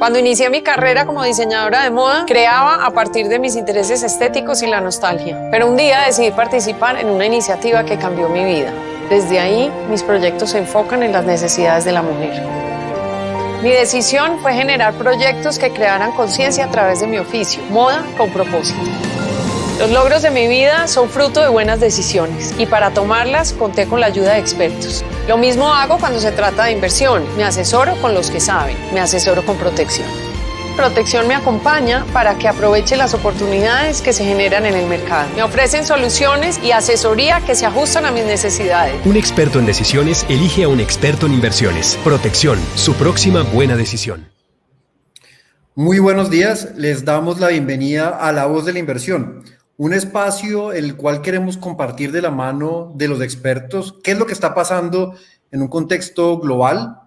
Cuando inicié mi carrera como diseñadora de moda, creaba a partir de mis intereses estéticos y la nostalgia. Pero un día decidí participar en una iniciativa que cambió mi vida. Desde ahí, mis proyectos se enfocan en las necesidades de la mujer. Mi decisión fue generar proyectos que crearan conciencia a través de mi oficio, moda con propósito. Los logros de mi vida son fruto de buenas decisiones y para tomarlas conté con la ayuda de expertos. Lo mismo hago cuando se trata de inversión. Me asesoro con los que saben, me asesoro con Protección. Protección me acompaña para que aproveche las oportunidades que se generan en el mercado. Me ofrecen soluciones y asesoría que se ajustan a mis necesidades. Un experto en decisiones elige a un experto en inversiones. Protección, su próxima buena decisión. Muy buenos días, les damos la bienvenida a La Voz de la Inversión, un espacio en el cual queremos compartir de la mano de los expertos qué es lo que está pasando en un contexto global.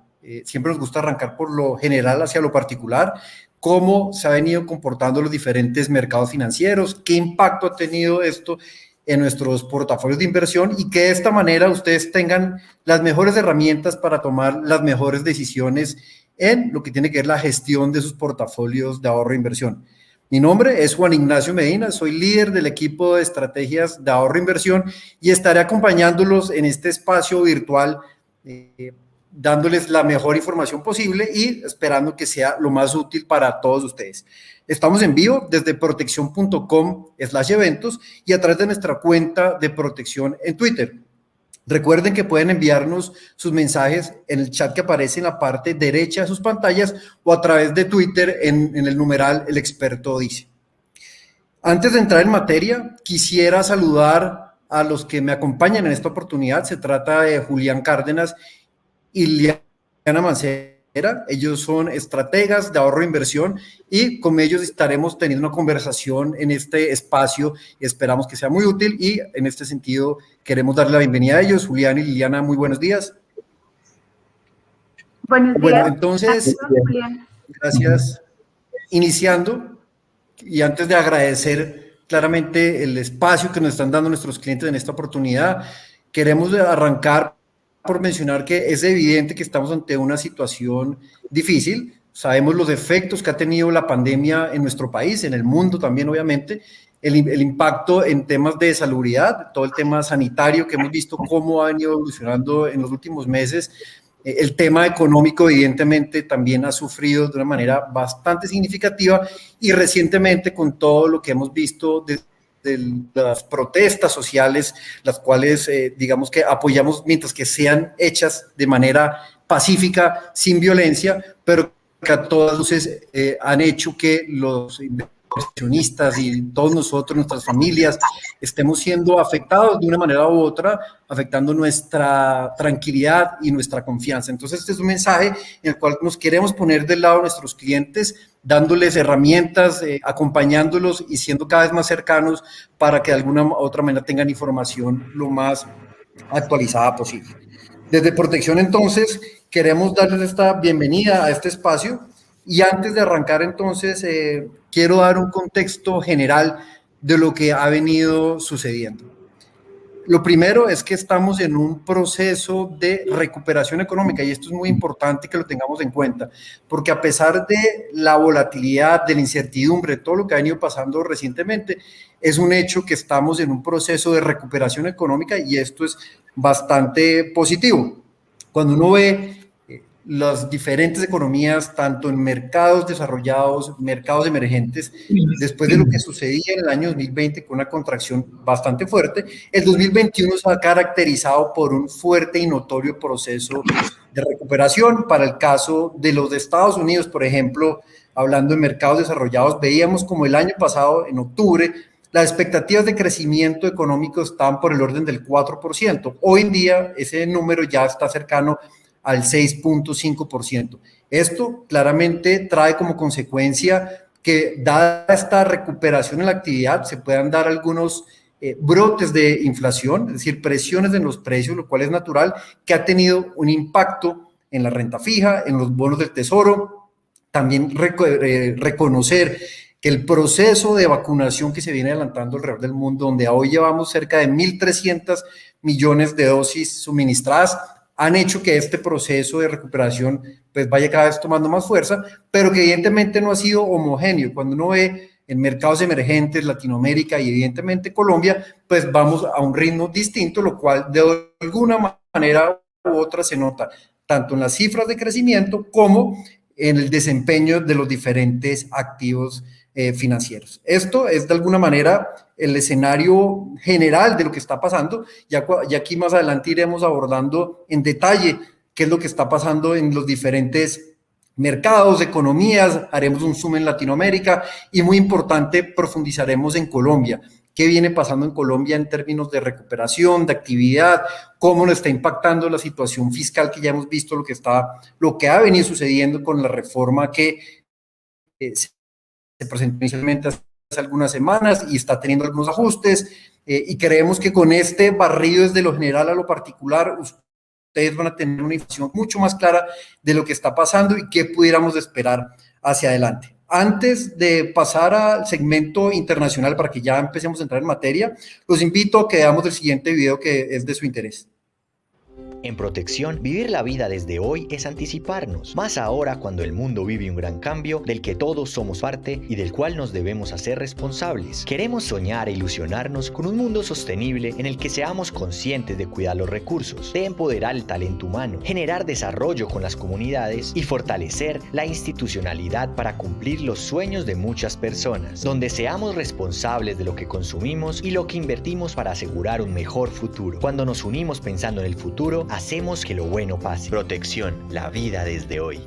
Siempre nos gusta arrancar por lo general hacia lo particular, cómo se ha venido comportando los diferentes mercados financieros, qué impacto ha tenido esto en nuestros portafolios de inversión y que de esta manera ustedes tengan las mejores herramientas para tomar las mejores decisiones en lo que tiene que ver la gestión de sus portafolios de ahorro e inversión. Mi nombre es Juan Ignacio Medina, soy líder del equipo de estrategias de ahorro e inversión y estaré acompañándolos en este espacio virtual, dándoles la mejor información posible y esperando que sea lo más útil para todos ustedes. Estamos en vivo desde protección.com/eventos y a través de nuestra cuenta de Protección en Twitter. Recuerden que pueden enviarnos sus mensajes en el chat que aparece en la parte derecha de sus pantallas o a través de Twitter en el numeral El Experto Dice. Antes de entrar en materia, quisiera saludar a los que me acompañan en esta oportunidad. Se trata de Julián Cárdenas y Liliana Mancera. Ellos son estrategas de ahorro e inversión y con ellos estaremos teniendo una conversación en este espacio. Esperamos que sea muy útil y en este sentido queremos darle la bienvenida a ellos. Julián y Liliana, muy buenos días. Buenos días. Bueno, entonces, gracias. Iniciando, y antes de agradecer claramente el espacio que nos están dando nuestros clientes en esta oportunidad, queremos arrancar por mencionar que es evidente que estamos ante una situación difícil. Sabemos los efectos que ha tenido la pandemia en nuestro país, en el mundo también, obviamente, el impacto en temas de salubridad, todo el tema sanitario que hemos visto cómo ha venido evolucionando en los últimos meses. El tema económico, evidentemente, también ha sufrido de una manera bastante significativa y recientemente con todo lo que hemos visto de las protestas sociales, las cuales digamos que apoyamos mientras que sean hechas de manera pacífica, sin violencia, pero que a todas luces han hecho que los inversionistas y todos nosotros, nuestras familias, estemos siendo afectados de una manera u otra, afectando nuestra tranquilidad y nuestra confianza. Entonces, este es un mensaje en el cual nos queremos poner del lado de nuestros clientes, dándoles herramientas, acompañándolos y siendo cada vez más cercanos para que de alguna u otra manera tengan información lo más actualizada posible. Desde Protección, entonces, queremos darles esta bienvenida a este espacio y antes de arrancar, entonces, quiero dar un contexto general de lo que ha venido sucediendo. Lo primero es que estamos en un proceso de recuperación económica y esto es muy importante que lo tengamos en cuenta, porque a pesar de la volatilidad, de la incertidumbre, todo lo que ha venido pasando recientemente, es un hecho que estamos en un proceso de recuperación económica y esto es bastante positivo. Cuando uno ve las diferentes economías, tanto en mercados desarrollados, mercados emergentes, después de lo que sucedía en el año 2020 con una contracción bastante fuerte, el 2021 se ha caracterizado por un fuerte y notorio proceso de recuperación. Para el caso de los de Estados Unidos, por ejemplo, hablando de mercados desarrollados, veíamos como el año pasado, en octubre, las expectativas de crecimiento económico estaban por el orden del 4%. Hoy en día ese número ya está cercano al 6.5%. Esto claramente trae como consecuencia que, dada esta recuperación en la actividad, se puedan dar algunos brotes de inflación, es decir, presiones en los precios, lo cual es natural, que ha tenido un impacto en la renta fija, en los bonos del tesoro. También reconocer que el proceso de vacunación que se viene adelantando alrededor del mundo, donde hoy llevamos cerca de 1.300 millones de dosis suministradas, han hecho que este proceso de recuperación pues vaya cada vez tomando más fuerza, pero que evidentemente no ha sido homogéneo. Cuando uno ve en mercados emergentes, Latinoamérica y evidentemente Colombia, pues vamos a un ritmo distinto, lo cual de alguna manera u otra se nota tanto en las cifras de crecimiento como en el desempeño de los diferentes activos financieros. Esto es de alguna manera el escenario general de lo que está pasando. Ya aquí más adelante iremos abordando en detalle qué es lo que está pasando en los diferentes mercados, economías, haremos un zoom en Latinoamérica y muy importante, profundizaremos en Colombia. ¿Qué viene pasando en Colombia en términos de recuperación, de actividad? ¿Cómo nos está impactando la situación fiscal que ya hemos visto, lo que ha venido sucediendo con la reforma que se presentó inicialmente hace algunas semanas y está teniendo algunos ajustes? Y creemos que con este barrido desde lo general a lo particular, ustedes van a tener una información mucho más clara de lo que está pasando y qué pudiéramos esperar hacia adelante. Antes de pasar al segmento internacional para que ya empecemos a entrar en materia, los invito a que veamos el siguiente video que es de su interés. En Protección, vivir la vida desde hoy es anticiparnos, más ahora cuando el mundo vive un gran cambio del que todos somos parte y del cual nos debemos hacer responsables. Queremos soñar e ilusionarnos con un mundo sostenible en el que seamos conscientes de cuidar los recursos, de empoderar el talento humano, generar desarrollo con las comunidades y fortalecer la institucionalidad para cumplir los sueños de muchas personas, donde seamos responsables de lo que consumimos y lo que invertimos para asegurar un mejor futuro. Cuando nos unimos pensando en el futuro, hacemos que lo bueno pase. Protección, la vida desde hoy.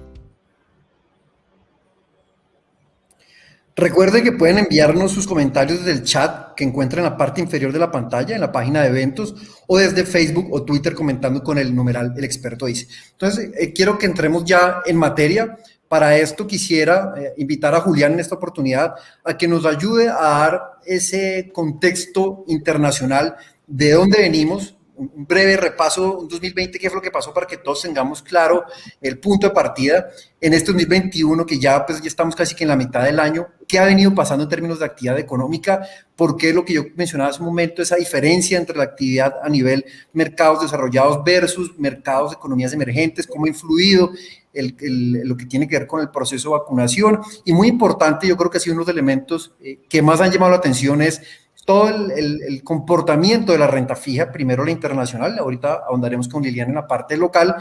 Recuerden que pueden enviarnos sus comentarios desde el chat que encuentran en la parte inferior de la pantalla, en la página de eventos, o desde Facebook o Twitter comentando con el numeral El Experto Dice. Entonces, quiero que entremos ya en materia. Para esto quisiera invitar a Julián en esta oportunidad a que nos ayude a dar ese contexto internacional de dónde venimos, un breve repaso, un 2020, qué fue lo que pasó para que todos tengamos claro el punto de partida en este 2021, que ya estamos casi que en la mitad del año, qué ha venido pasando en términos de actividad económica, por qué lo que yo mencionaba hace un momento, esa diferencia entre la actividad a nivel mercados desarrollados versus mercados de economías emergentes, cómo ha influido lo que tiene que ver con el proceso de vacunación. Y muy importante, yo creo que ha sido uno de los elementos que más han llamado la atención es todo el comportamiento de la renta fija, primero la internacional, ahorita ahondaremos con Liliana en la parte local,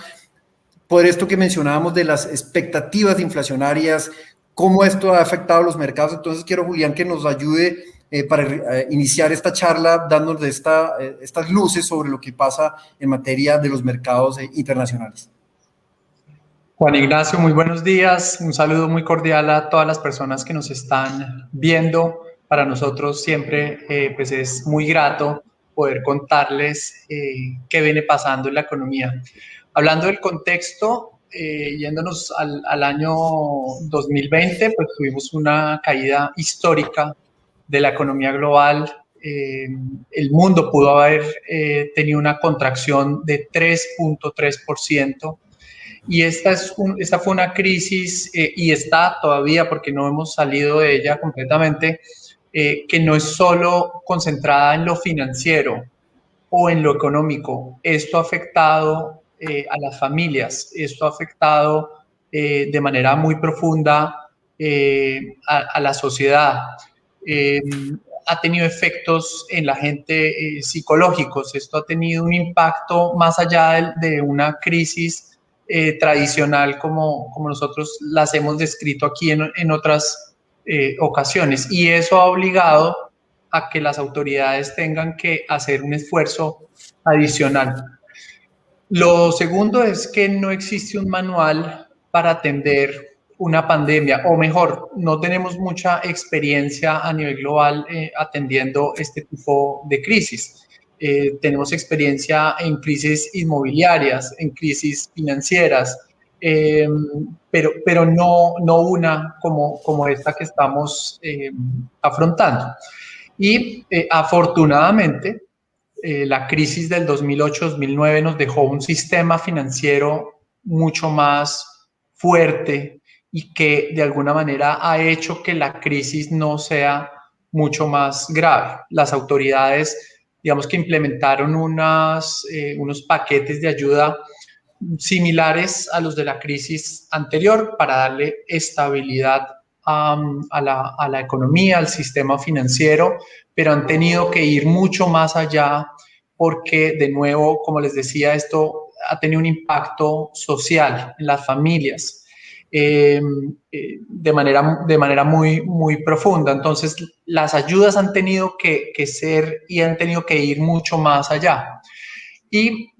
por esto que mencionábamos de las expectativas inflacionarias, cómo esto ha afectado a los mercados. Entonces quiero, Julián, que nos ayude para iniciar esta charla dándonos estas luces sobre lo que pasa en materia de los mercados internacionales. Juan Ignacio, muy buenos días. Un saludo muy cordial a todas las personas que nos están viendo. Para nosotros siempre pues es muy grato poder contarles qué viene pasando en la economía. Hablando del contexto, yéndonos al año 2020, pues tuvimos una caída histórica de la economía global. El mundo pudo haber tenido una contracción de 3.3%. Y esta fue una crisis, y está todavía, porque no hemos salido de ella completamente, que no es solo concentrada en lo financiero o en lo económico. Esto ha afectado a las familias, esto ha afectado de manera muy profunda a la sociedad. Ha tenido efectos en la gente psicológicos. Esto ha tenido un impacto más allá de una crisis tradicional como nosotros las hemos descrito aquí en otras ocasiones, y eso ha obligado a que las autoridades tengan que hacer un esfuerzo adicional. Lo segundo es que no existe un manual para atender una pandemia, o mejor, no tenemos mucha experiencia a nivel global atendiendo este tipo de crisis. Tenemos experiencia en crisis inmobiliarias, en crisis financieras, pero no una como esta que estamos afrontando. Y afortunadamente, la crisis del 2008-2009 nos dejó un sistema financiero mucho más fuerte y que de alguna manera ha hecho que la crisis no sea mucho más grave. Las autoridades, digamos que implementaron unos paquetes de ayuda similares a los de la crisis anterior para darle estabilidad a la economía, al sistema financiero, pero han tenido que ir mucho más allá porque, de nuevo, como les decía, esto ha tenido un impacto social en las familias de manera muy, muy profunda. Entonces, las ayudas han tenido que ser y han tenido que ir mucho más allá. Y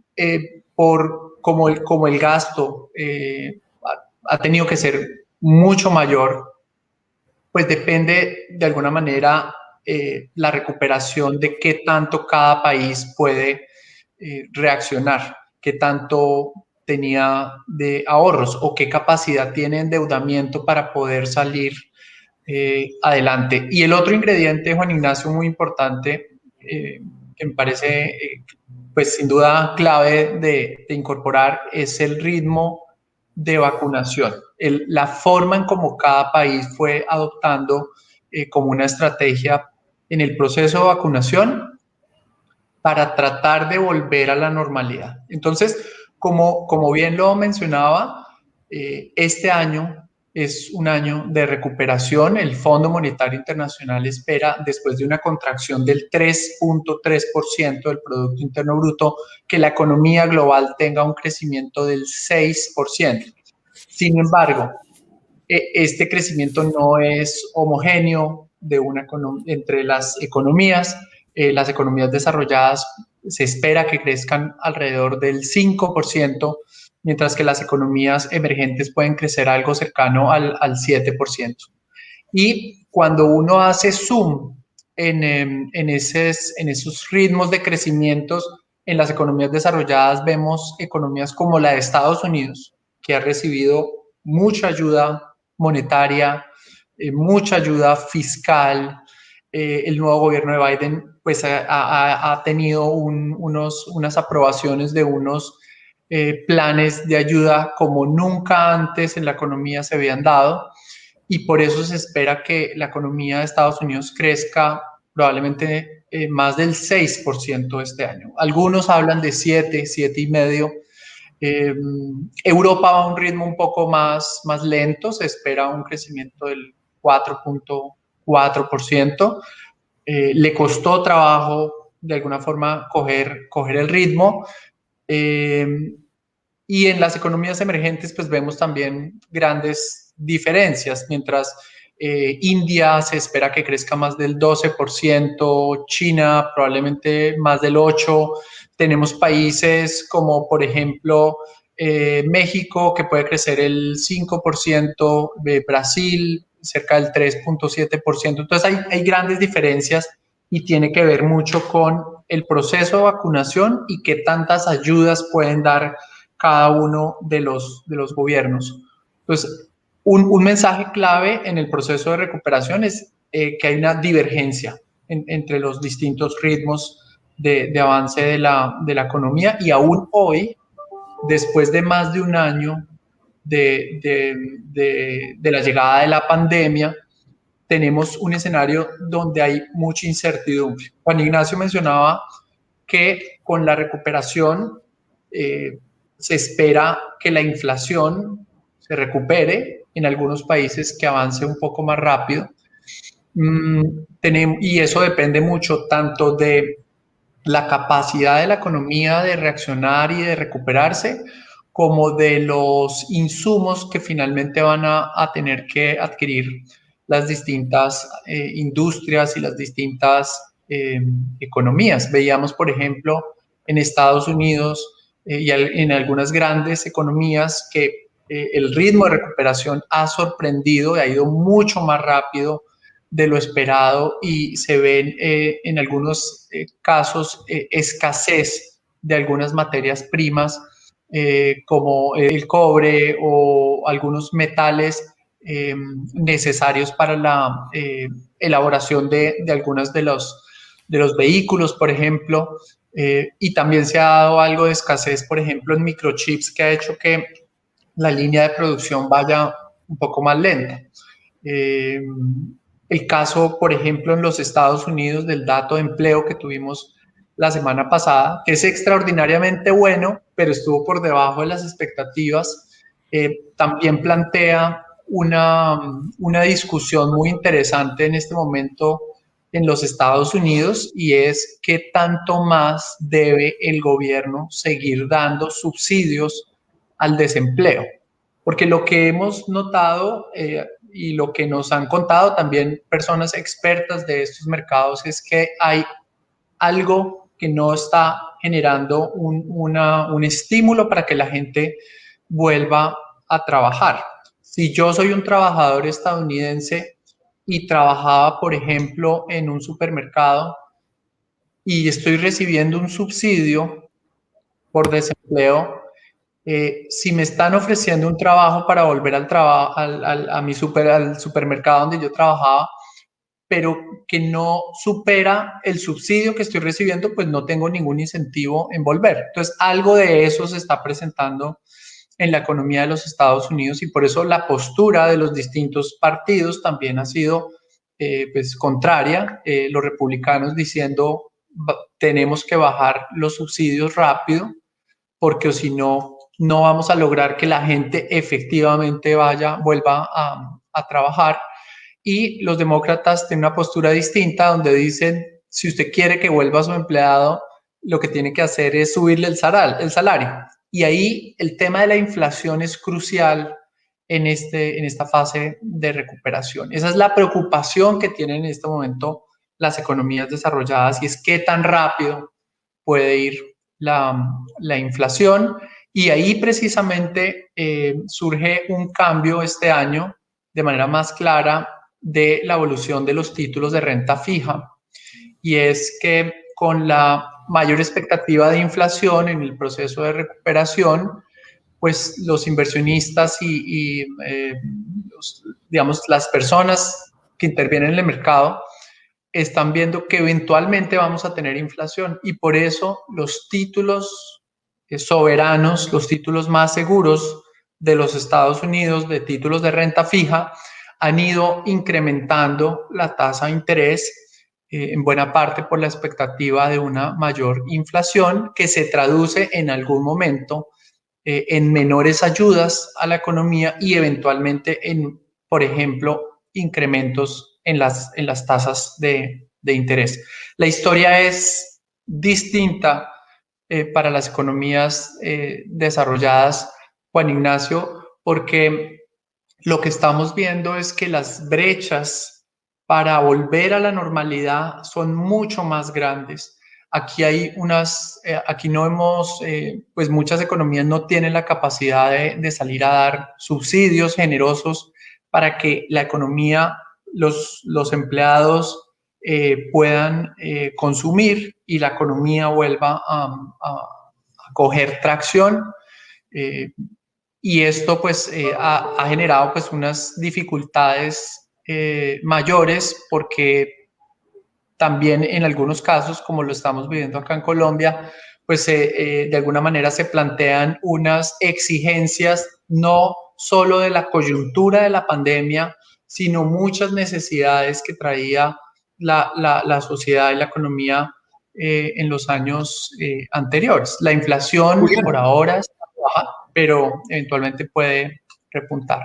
como el gasto ha tenido que ser mucho mayor, pues depende de alguna manera la recuperación de qué tanto cada país puede reaccionar, qué tanto tenía de ahorros o qué capacidad tiene de endeudamiento para poder salir adelante. Y el otro ingrediente, Juan Ignacio, muy importante, que me parece pues sin duda clave de incorporar, es el ritmo de vacunación, la forma en cómo cada país fue adoptando como una estrategia en el proceso de vacunación para tratar de volver a la normalidad. Entonces, como bien lo mencionaba, este año es un año de recuperación. El Fondo Monetario Internacional espera, después de una contracción del 3.3% del Producto Interno Bruto, que la economía global tenga un crecimiento del 6%. Sin embargo, este crecimiento no es homogéneo entre las economías. Las economías desarrolladas se espera que crezcan alrededor del 5%, mientras que las economías emergentes pueden crecer algo cercano al 7%. Y cuando uno hace zoom en esos ritmos de crecimientos en las economías desarrolladas, vemos economías como la de Estados Unidos, que ha recibido mucha ayuda monetaria, mucha ayuda fiscal. El nuevo gobierno de Biden pues ha tenido unas aprobaciones de unos planes de ayuda como nunca antes en la economía se habían dado, y por eso se espera que la economía de Estados Unidos crezca probablemente más del 6% este año. Algunos hablan de 7,5%. Europa va a un ritmo un poco más lento, se espera un crecimiento del 4.4%. Le costó trabajo de alguna forma coger el ritmo. Y en las economías emergentes pues vemos también grandes diferencias. Mientras India se espera que crezca más del 12%, China probablemente más del 8%. Tenemos países como por ejemplo México, que puede crecer el 5%, Brasil cerca del 3.7%. Entonces hay grandes diferencias y tiene que ver mucho con el proceso de vacunación y qué tantas ayudas pueden dar cada uno de los gobiernos. Entonces, un mensaje clave en el proceso de recuperación es que hay una divergencia entre los distintos ritmos de avance de la economía, y aún hoy, después de más de un año de la llegada de la pandemia, tenemos un escenario donde hay mucha incertidumbre. Juan Ignacio mencionaba que con la recuperación se espera que la inflación se recupere en algunos países, que avance un poco más rápido. Y eso depende mucho tanto de la capacidad de la economía de reaccionar y de recuperarse, como de los insumos que finalmente van a tener que adquirir las distintas industrias y las distintas economías. Veíamos, por ejemplo, en Estados Unidos y en algunas grandes economías que el ritmo de recuperación ha sorprendido y ha ido mucho más rápido de lo esperado, y se ven en algunos casos escasez de algunas materias primas como el cobre o algunos metales necesarios para la elaboración de algunos de los vehículos, por ejemplo. Y también se ha dado algo de escasez, por ejemplo, en microchips, que ha hecho que la línea de producción vaya un poco más lenta. El caso, por ejemplo, en los Estados Unidos del dato de empleo que tuvimos la semana pasada, que es extraordinariamente bueno, pero estuvo por debajo de las expectativas. También plantea una discusión muy interesante en este momento en los Estados Unidos, y es qué tanto más debe el gobierno seguir dando subsidios al desempleo. Porque lo que hemos notado y lo que nos han contado también personas expertas de estos mercados es que hay algo que no está generando un estímulo para que la gente vuelva a trabajar. Si yo soy un trabajador estadounidense y trabajaba, por ejemplo, en un supermercado y estoy recibiendo un subsidio por desempleo, si me están ofreciendo un trabajo para volver al trabajo, al supermercado donde yo trabajaba, pero que no supera el subsidio que estoy recibiendo, pues no tengo ningún incentivo en volver. Entonces, algo de eso se está presentando en la economía de los Estados Unidos, y por eso la postura de los distintos partidos también ha sido pues contraria. Los republicanos diciendo tenemos que bajar los subsidios rápido, porque o si no, no vamos a lograr que la gente efectivamente vuelva a trabajar. Y los demócratas tienen una postura distinta, donde dicen, si usted quiere que vuelva a su empleado, lo que tiene que hacer es subirle el salario. Y ahí el tema de la inflación es crucial en esta fase de recuperación. Esa es la preocupación que tienen en este momento las economías desarrolladas, y es qué tan rápido puede ir la inflación. Y ahí precisamente surge un cambio este año de manera más clara de la evolución de los títulos de renta fija, y es que con la mayor expectativa de inflación en el proceso de recuperación, pues los inversionistas digamos, las personas que intervienen en el mercado están viendo que eventualmente vamos a tener inflación, y por eso los títulos soberanos, los títulos más seguros de los Estados Unidos, de títulos de renta fija, han ido incrementando la tasa de interés, en buena parte por la expectativa de una mayor inflación que se traduce en algún momento en menores ayudas a la economía y eventualmente en, por ejemplo, incrementos en las tasas de interés. La historia es distinta para las economías desarrolladas, Juan Ignacio, porque lo que estamos viendo es que las brechas para volver a la normalidad son mucho más grandes. Aquí hay aquí no hemos, pues muchas economías no tienen la capacidad de salir a dar subsidios generosos para que la economía, los empleados puedan consumir y la economía vuelva a coger tracción. Y esto pues ha generado pues unas dificultades mayores, porque también en algunos casos, como lo estamos viviendo acá en Colombia, pues de alguna manera se plantean unas exigencias no solo de la coyuntura de la pandemia, sino muchas necesidades que traía la sociedad y la economía en los años anteriores. La inflación Julián. por ahora está baja, pero eventualmente puede repuntar.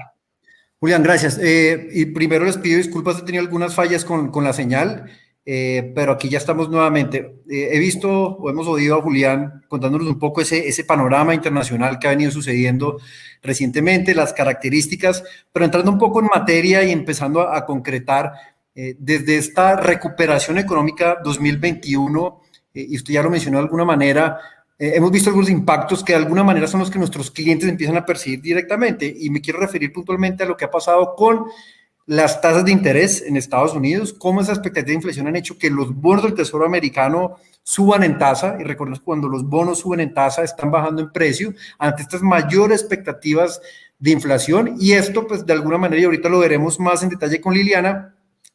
Julián, gracias. Y primero les pido disculpas, he tenido algunas fallas con la señal, pero aquí ya estamos nuevamente. He visto o hemos oído a Julián contándonos un poco ese panorama internacional que ha venido sucediendo recientemente, las características, pero entrando un poco en materia y empezando a concretar desde esta recuperación económica 2021, y usted ya lo mencionó de alguna manera, hemos visto algunos impactos que de alguna manera son los que nuestros clientes empiezan a percibir directamente, y me quiero referir puntualmente a lo que ha pasado con las tasas de interés en Estados Unidos, cómo esas expectativas de inflación han hecho que los bonos del Tesoro americano suban en tasa, y recordemos que cuando los bonos suben en tasa están bajando en precio ante estas mayores expectativas de inflación, y esto pues de alguna manera, y ahorita lo veremos más en detalle con Liliana,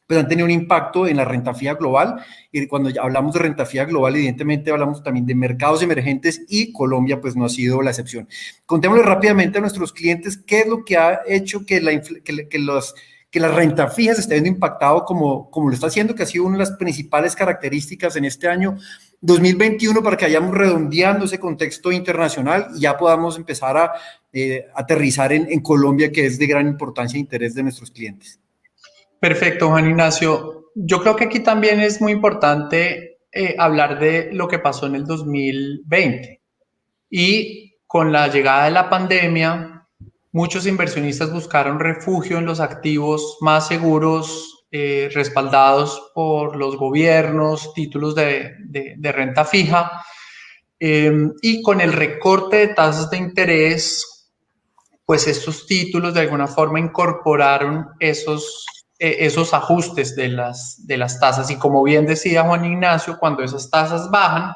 pues han tenido un impacto en la renta fija global. Y cuando hablamos de renta fija global, evidentemente hablamos también de mercados emergentes, y Colombia pues no ha sido la excepción. Contémosle rápidamente a nuestros clientes qué es lo que ha hecho que la renta fija se esté viendo impactado como lo está haciendo, que ha sido una de las principales características en este año 2021 para que vayamos redondeando ese contexto internacional y ya podamos empezar a aterrizar en Colombia, que es de gran importancia e interés de nuestros clientes. Perfecto, Juan Ignacio. Yo creo que aquí también es muy importante hablar de lo que pasó en el 2020. Y con la llegada de la pandemia, muchos inversionistas buscaron refugio en los activos más seguros, respaldados por los gobiernos, títulos de renta fija. Y con el recorte de tasas de interés, pues estos títulos de alguna forma incorporaron esos ajustes de las tasas. Y como bien decía Juan Ignacio, cuando esas tasas bajan,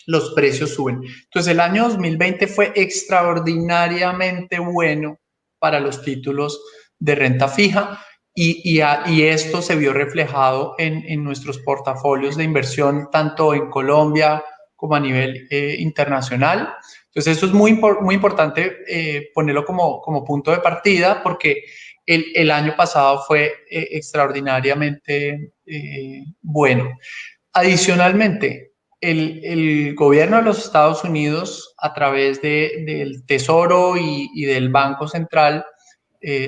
los precios suben. Entonces el año 2020 fue extraordinariamente bueno para los títulos de renta fija y esto se vio reflejado en nuestros portafolios de inversión tanto en Colombia como a nivel internacional. Entonces eso es muy importante ponerlo como punto de partida, porque el año pasado fue extraordinariamente bueno. Adicionalmente, el gobierno de los Estados Unidos, a través del Tesoro y del Banco Central,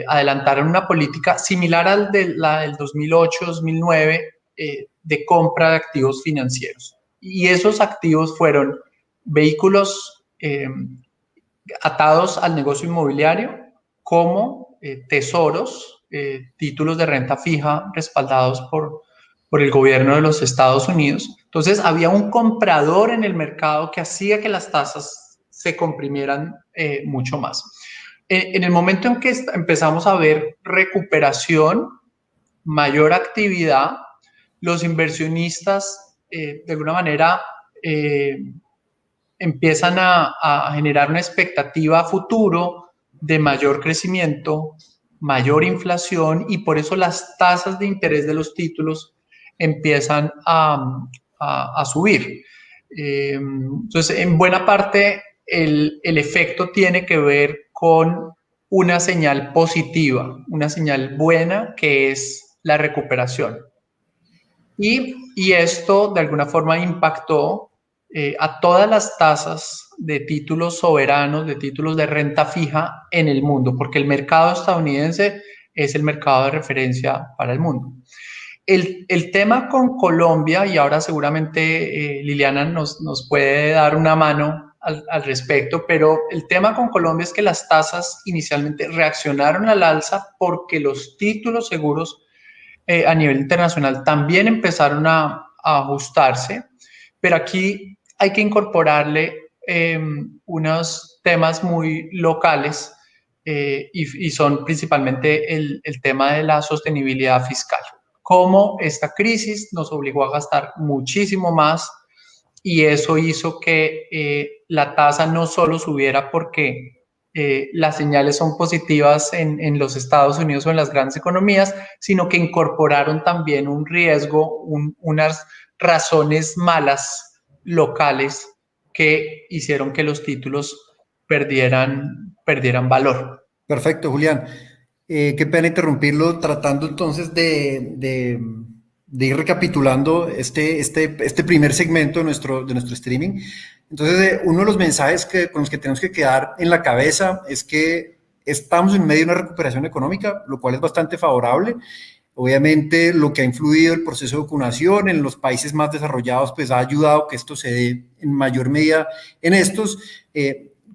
adelantaron una política similar a la del 2008-2009 de compra de activos financieros. Y esos activos fueron vehículos atados al negocio inmobiliario, como tesoros, títulos de renta fija respaldados por el gobierno de los Estados Unidos. Entonces había un comprador en el mercado que hacía que las tasas se comprimieran mucho más. En el momento en que empezamos a ver recuperación, mayor actividad, los inversionistas de alguna manera empiezan a generar una expectativa a futuro de mayor crecimiento, mayor inflación, y por eso las tasas de interés de los títulos empiezan a subir. Entonces, en buena parte, el efecto tiene que ver con una señal positiva, una señal buena, que es la recuperación. Y esto, de alguna forma, impactó a todas las tasas de títulos soberanos, de títulos de renta fija en el mundo, porque el mercado estadounidense es el mercado de referencia para el mundo. El tema con Colombia, y ahora seguramente Liliana nos puede dar una mano al respecto, pero el tema con Colombia es que las tasas inicialmente reaccionaron al alza porque los títulos seguros a nivel internacional también empezaron a ajustarse, pero aquí hay que incorporarle unos temas muy locales y son principalmente el tema de la sostenibilidad fiscal. Cómo esta crisis nos obligó a gastar muchísimo más, y eso hizo que la tasa no solo subiera porque las señales son positivas en los Estados Unidos o en las grandes economías, sino que incorporaron también un riesgo, unas razones malas locales que hicieron que los títulos perdieran valor. Perfecto, Julián. Qué pena interrumpirlo, tratando entonces de ir recapitulando este primer segmento de nuestro streaming. Entonces, uno de los mensajes con los que tenemos que quedar en la cabeza es que estamos en medio de una recuperación económica, lo cual es bastante favorable. Obviamente, lo que ha influido el proceso de vacunación en los países más desarrollados, pues ha ayudado a que esto se dé en mayor medida en estos.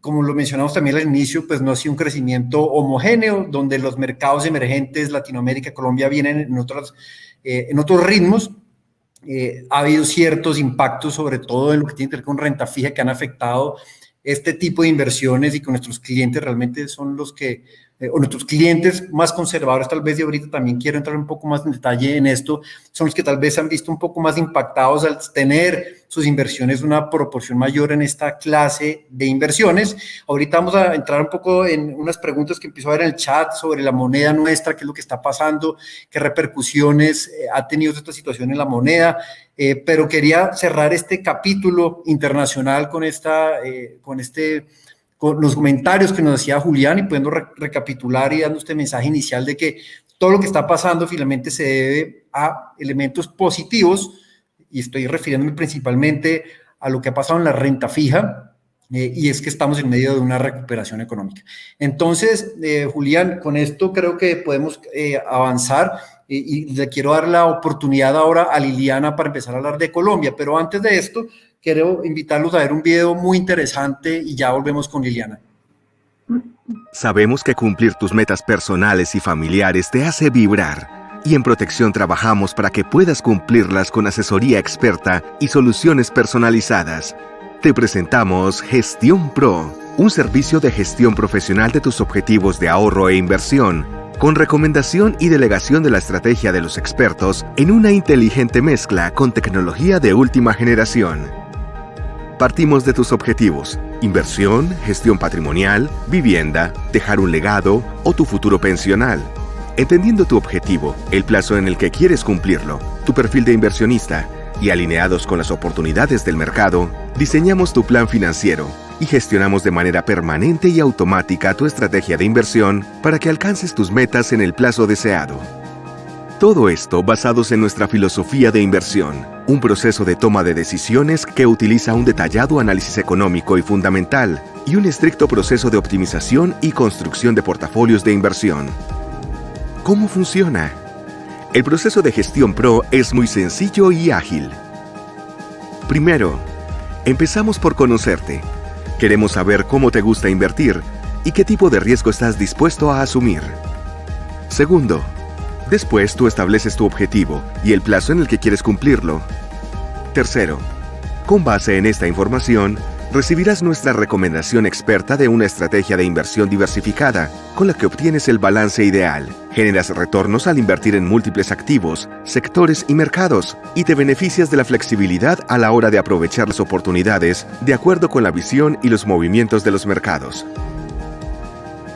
Como lo mencionamos también al inicio, pues no ha sido un crecimiento homogéneo, donde los mercados emergentes, Latinoamérica, Colombia, vienen en otros ritmos. Ha habido ciertos impactos, sobre todo en lo que tiene que ver con renta fija, que han afectado este tipo de inversiones, y con nuestros clientes realmente son los que, o nuestros clientes más conservadores tal vez, y ahorita también quiero entrar un poco más en detalle en esto, son los que tal vez se han visto un poco más impactados al tener sus inversiones una proporción mayor en esta clase de inversiones. Ahorita vamos a entrar un poco en unas preguntas que empiezo a ver en el chat sobre la moneda nuestra, qué es lo que está pasando, qué repercusiones ha tenido esta situación en la moneda, pero quería cerrar este capítulo internacional con los comentarios que nos hacía Julián, y pudiendo recapitular y dando este mensaje inicial de que todo lo que está pasando finalmente se debe a elementos positivos y estoy refiriéndome principalmente a lo que ha pasado en la renta fija, y es que estamos en medio de una recuperación económica. Entonces, Julián, con esto creo que podemos avanzar y le quiero dar la oportunidad ahora a Liliana para empezar a hablar de Colombia, pero antes de esto, quiero invitarlos a ver un video muy interesante y ya volvemos con Liliana. Sabemos que cumplir tus metas personales y familiares te hace vibrar, y en Protección trabajamos para que puedas cumplirlas con asesoría experta y soluciones personalizadas. Te presentamos Gestión Pro, un servicio de gestión profesional de tus objetivos de ahorro e inversión, con recomendación y delegación de la estrategia de los expertos en una inteligente mezcla con tecnología de última generación. Partimos de tus objetivos: inversión, gestión patrimonial, vivienda, dejar un legado o tu futuro pensional. Entendiendo tu objetivo, el plazo en el que quieres cumplirlo, tu perfil de inversionista y alineados con las oportunidades del mercado, diseñamos tu plan financiero y gestionamos de manera permanente y automática tu estrategia de inversión para que alcances tus metas en el plazo deseado. Todo esto basados en nuestra filosofía de inversión, un proceso de toma de decisiones que utiliza un detallado análisis económico y fundamental y un estricto proceso de optimización y construcción de portafolios de inversión. ¿Cómo funciona? El proceso de Gestión Pro es muy sencillo y ágil. Primero, empezamos por conocerte. Queremos saber cómo te gusta invertir y qué tipo de riesgo estás dispuesto a asumir. Segundo, después tú estableces tu objetivo y el plazo en el que quieres cumplirlo. Tercero, con base en esta información, recibirás nuestra recomendación experta de una estrategia de inversión diversificada, con la que obtienes el balance ideal, generas retornos al invertir en múltiples activos, sectores y mercados, y te beneficias de la flexibilidad a la hora de aprovechar las oportunidades de acuerdo con la visión y los movimientos de los mercados.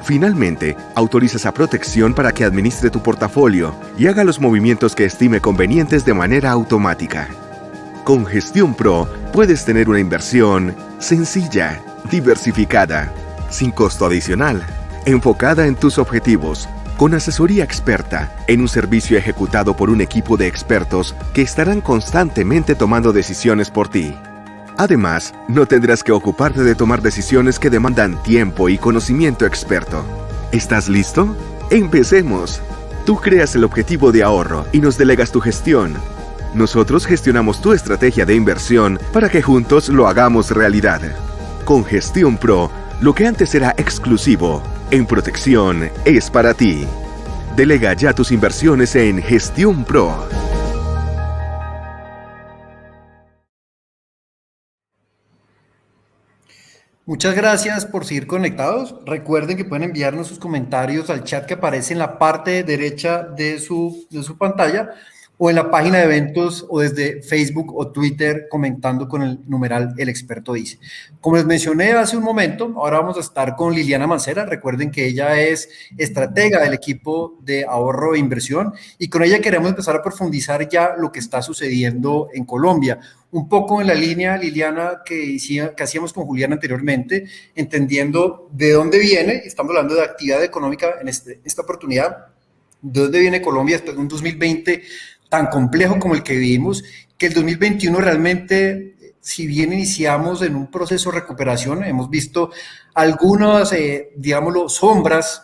Finalmente, autorizas a Protección para que administre tu portafolio y haga los movimientos que estime convenientes de manera automática. Con Gestión Pro puedes tener una inversión sencilla, diversificada, sin costo adicional, enfocada en tus objetivos, con asesoría experta, en un servicio ejecutado por un equipo de expertos que estarán constantemente tomando decisiones por ti. Además, no tendrás que ocuparte de tomar decisiones que demandan tiempo y conocimiento experto. ¿Estás listo? ¡Empecemos! Tú creas el objetivo de ahorro y nos delegas tu gestión. Nosotros gestionamos tu estrategia de inversión para que juntos lo hagamos realidad. Con Gestión Pro, lo que antes era exclusivo, en Protección es para ti. Delega ya tus inversiones en Gestión Pro. Muchas gracias por seguir conectados. Recuerden que pueden enviarnos sus comentarios al chat que aparece en la parte derecha de su pantalla, o en la página de eventos o desde Facebook o Twitter comentando con el numeral El Experto Dice. Como les mencioné hace un momento, ahora vamos a estar con Liliana Mancera. Recuerden que ella es estratega del equipo de ahorro e inversión y con ella queremos empezar a profundizar ya lo que está sucediendo en Colombia. Un poco en la línea, Liliana, que hacíamos con Julián anteriormente, entendiendo de dónde viene, estamos hablando de actividad económica en esta oportunidad, de dónde viene Colombia después de un 2020 tan complejo como el que vivimos, que el 2021 realmente, si bien iniciamos en un proceso de recuperación, hemos visto algunas, digámoslo, sombras,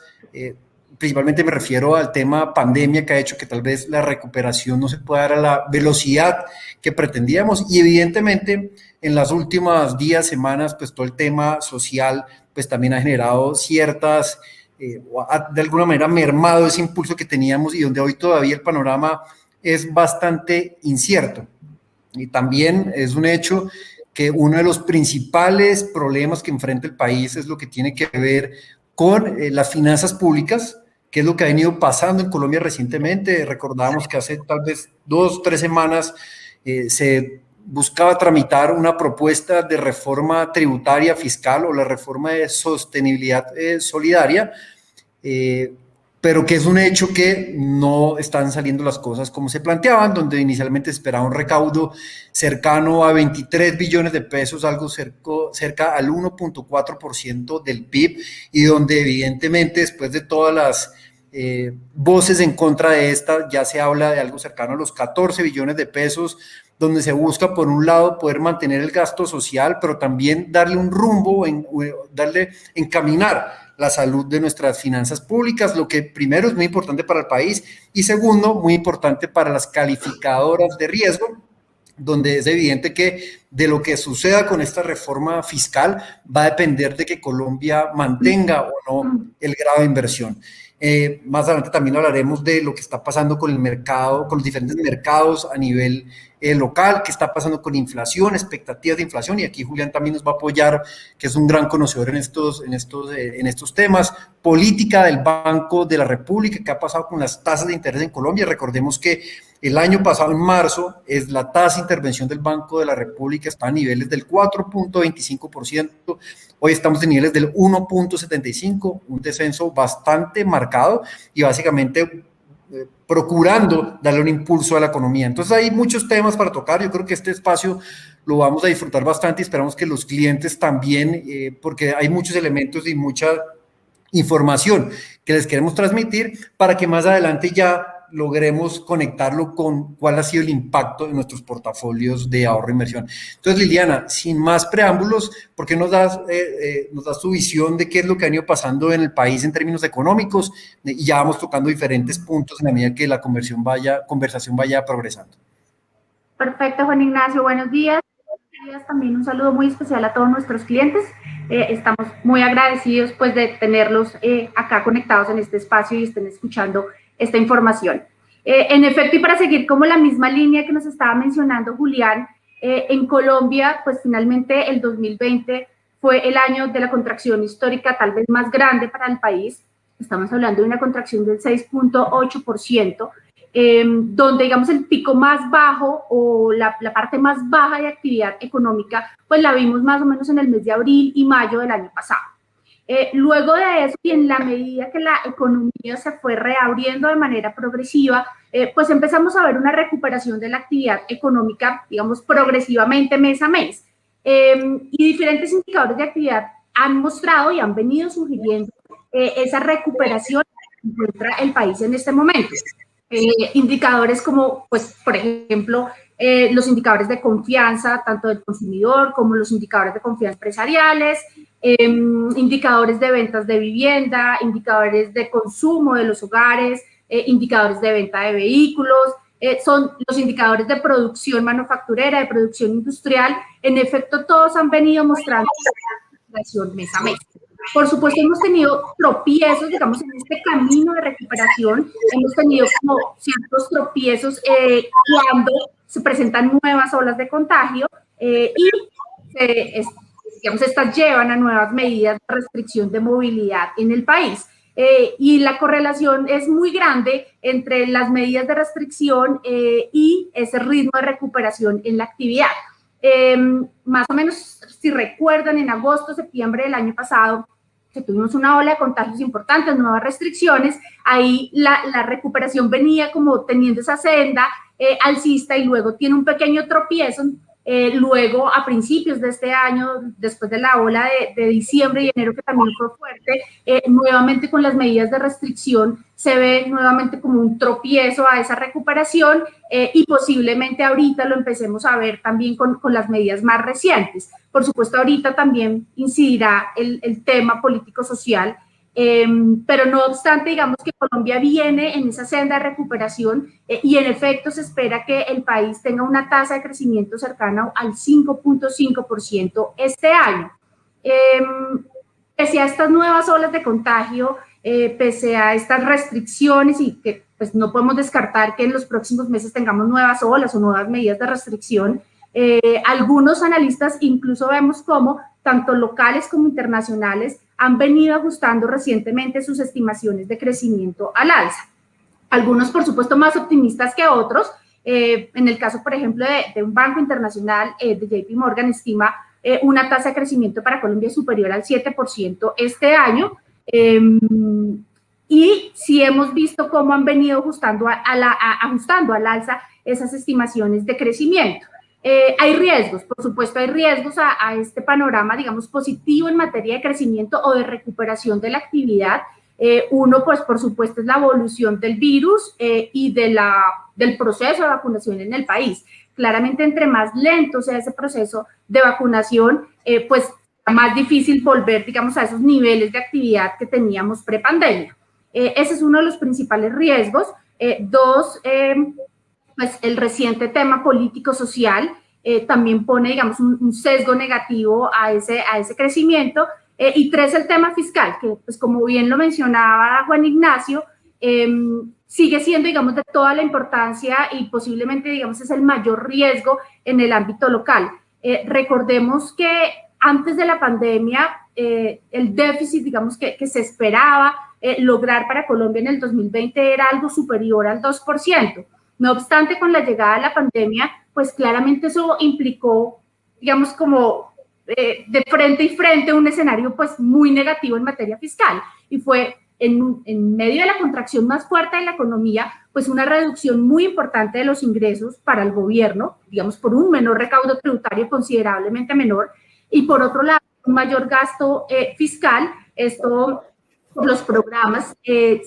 principalmente me refiero al tema pandemia que ha hecho que tal vez la recuperación no se pueda dar a la velocidad que pretendíamos, y evidentemente en las últimas días, semanas, pues todo el tema social pues también ha generado ciertas, de alguna manera mermado ese impulso que teníamos y donde hoy todavía el panorama es bastante incierto. Y también es un hecho que uno de los principales problemas que enfrenta el país es lo que tiene que ver con las finanzas públicas, que es lo que ha venido pasando en Colombia recientemente. Recordábamos que hace tal vez 2 o 3 semanas se buscaba tramitar una propuesta de reforma tributaria fiscal o la reforma de sostenibilidad solidaria, pero que es un hecho que no están saliendo las cosas como se planteaban, donde inicialmente se esperaba un recaudo cercano a 23 billones de pesos, algo cerca al 1.4% del PIB, y donde evidentemente después de todas las voces en contra de esta, ya se habla de algo cercano a los 14 billones de pesos, donde se busca, por un lado, poder mantener el gasto social, pero también darle un rumbo, encaminar la salud de nuestras finanzas públicas, lo que primero es muy importante para el país y segundo, muy importante para las calificadoras de riesgo, donde es evidente que de lo que suceda con esta reforma fiscal va a depender de que Colombia mantenga o no el grado de inversión. Más adelante también hablaremos de lo que está pasando con el mercado, con los diferentes mercados a nivel local, qué está pasando con inflación, expectativas de inflación, y aquí Julián también nos va a apoyar, que es un gran conocedor en estos temas, política del Banco de la República, qué ha pasado con las tasas de interés en Colombia. Recordemos que el año pasado, en marzo, la tasa de intervención del Banco de la República está a niveles del 4.25%, hoy estamos en niveles del 1.75%, un descenso bastante marcado y básicamente procurando darle un impulso a la economía. Entonces hay muchos temas para tocar, yo creo que este espacio lo vamos a disfrutar bastante y esperamos que los clientes también, porque hay muchos elementos y mucha información que les queremos transmitir para que más adelante ya logremos conectarlo con cuál ha sido el impacto de nuestros portafolios de ahorro e inversión. Entonces, Liliana, sin más preámbulos, ¿por qué nos das tu visión de qué es lo que ha ido pasando en el país en términos económicos? Y ya vamos tocando diferentes puntos en la medida que la conversación vaya progresando. Perfecto, Juan Ignacio, buenos días. También un saludo muy especial a todos nuestros clientes. Estamos muy agradecidos pues de tenerlos acá conectados en este espacio y estén escuchando esta información. En efecto, y para seguir como la misma línea que nos estaba mencionando Julián, en Colombia, pues finalmente el 2020 fue el año de la contracción histórica tal vez más grande para el país. Estamos hablando de una contracción del 6.8%, donde digamos el pico más bajo o la parte más baja de actividad económica, pues la vimos más o menos en el mes de abril y mayo del año pasado. Luego de eso, y en la medida que la economía se fue reabriendo de manera progresiva, pues empezamos a ver una recuperación de la actividad económica, digamos, progresivamente mes a mes. Y diferentes indicadores de actividad han mostrado y han venido sugiriendo esa recuperación que encuentra el país en este momento. Indicadores como, pues, por ejemplo, los indicadores de confianza, tanto del consumidor como los indicadores de confianza empresariales, indicadores de ventas de vivienda, indicadores de consumo de los hogares, indicadores de venta de vehículos, son los indicadores de producción manufacturera, de producción industrial. En efecto, todos han venido mostrando recuperación mes a mes. Por supuesto, hemos tenido tropiezos, digamos, en este camino de recuperación. Hemos tenido como ciertos tropiezos cuando se presentan nuevas olas de contagio digamos, estas llevan a nuevas medidas de restricción de movilidad en el país. Y la correlación es muy grande entre las medidas de restricción y ese ritmo de recuperación en la actividad. Más o menos, si recuerdan, en agosto, septiembre del año pasado, que tuvimos una ola de contagios importantes, nuevas restricciones, ahí la recuperación venía como teniendo esa senda alcista y luego tiene un pequeño tropiezo. Luego, a principios de este año, después de la ola de diciembre y enero, que también fue fuerte, nuevamente con las medidas de restricción se ve nuevamente como un tropiezo a esa recuperación y posiblemente ahorita lo empecemos a ver también con las medidas más recientes. Por supuesto, ahorita también incidirá el tema político-social, pero no obstante, digamos que Colombia viene en esa senda de recuperación y en efecto se espera que el país tenga una tasa de crecimiento cercana al 5.5% este año. Pese a estas nuevas olas de contagio, pese a estas restricciones y que pues, no podemos descartar que en los próximos meses tengamos nuevas olas o nuevas medidas de restricción, algunos analistas incluso vemos cómo tanto locales como internacionales han venido ajustando recientemente sus estimaciones de crecimiento al alza. Algunos, por supuesto, más optimistas que otros. En el caso, por ejemplo, de un banco internacional, de JP Morgan, estima una tasa de crecimiento para Colombia superior al 7% este año. Y sí hemos visto cómo han venido ajustando al alza esas estimaciones de crecimiento. Hay riesgos, por supuesto, hay riesgos a este panorama, digamos, positivo en materia de crecimiento o de recuperación de la actividad. Uno, pues por supuesto, es la evolución del virus y del proceso de vacunación en el país. Claramente, entre más lento sea ese proceso de vacunación, pues más difícil volver, digamos, a esos niveles de actividad que teníamos pre-pandemia. Ese es uno de los principales riesgos. Dos, pues el reciente tema político-social también pone, digamos, un sesgo negativo a ese crecimiento. Y tres, el tema fiscal, que pues como bien lo mencionaba Juan Ignacio, sigue siendo, digamos, de toda la importancia y posiblemente, digamos, es el mayor riesgo en el ámbito local. Recordemos que antes de la pandemia, el déficit, digamos, que se esperaba lograr para Colombia en el 2020 era algo superior al 2%. No obstante, con la llegada de la pandemia, pues claramente eso implicó, digamos, como de frente y frente un escenario pues muy negativo en materia fiscal, y fue en medio de la contracción más fuerte de la economía, pues una reducción muy importante de los ingresos para el gobierno, digamos, por un menor recaudo tributario considerablemente menor, y por otro lado, un mayor gasto fiscal, esto por los programas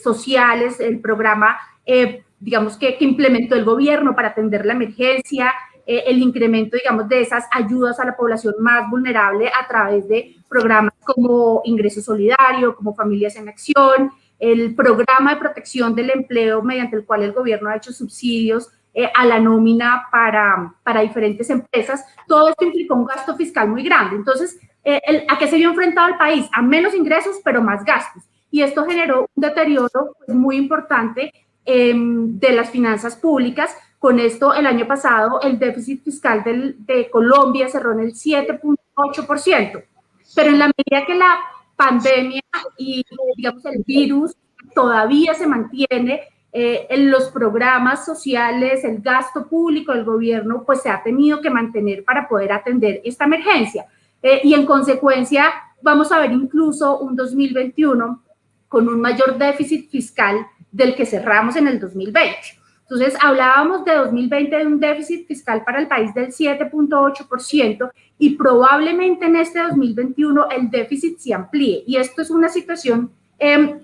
sociales, el programa, digamos, que implementó el gobierno para atender la emergencia, el incremento, digamos, de esas ayudas a la población más vulnerable a través de programas como Ingreso Solidario, como Familias en Acción, el programa de protección del empleo mediante el cual el gobierno ha hecho subsidios a la nómina para diferentes empresas. Todo esto implicó un gasto fiscal muy grande. Entonces, ¿a qué se vio enfrentado el país? A menos ingresos, pero más gastos. Y esto generó un deterioro pues, muy importante de las finanzas públicas. Con esto, el año pasado, el déficit fiscal de Colombia cerró en el 7.8%. Pero en la medida que la pandemia y, digamos, el virus todavía se mantiene, en los programas sociales, el gasto público del gobierno, pues se ha tenido que mantener para poder atender esta emergencia. Y en consecuencia, vamos a ver incluso un 2021 con un mayor déficit fiscal del que cerramos en el 2020. Entonces, hablábamos de 2020 de un déficit fiscal para el país del 7.8% y probablemente en este 2021 el déficit se amplíe. Y esto es una situación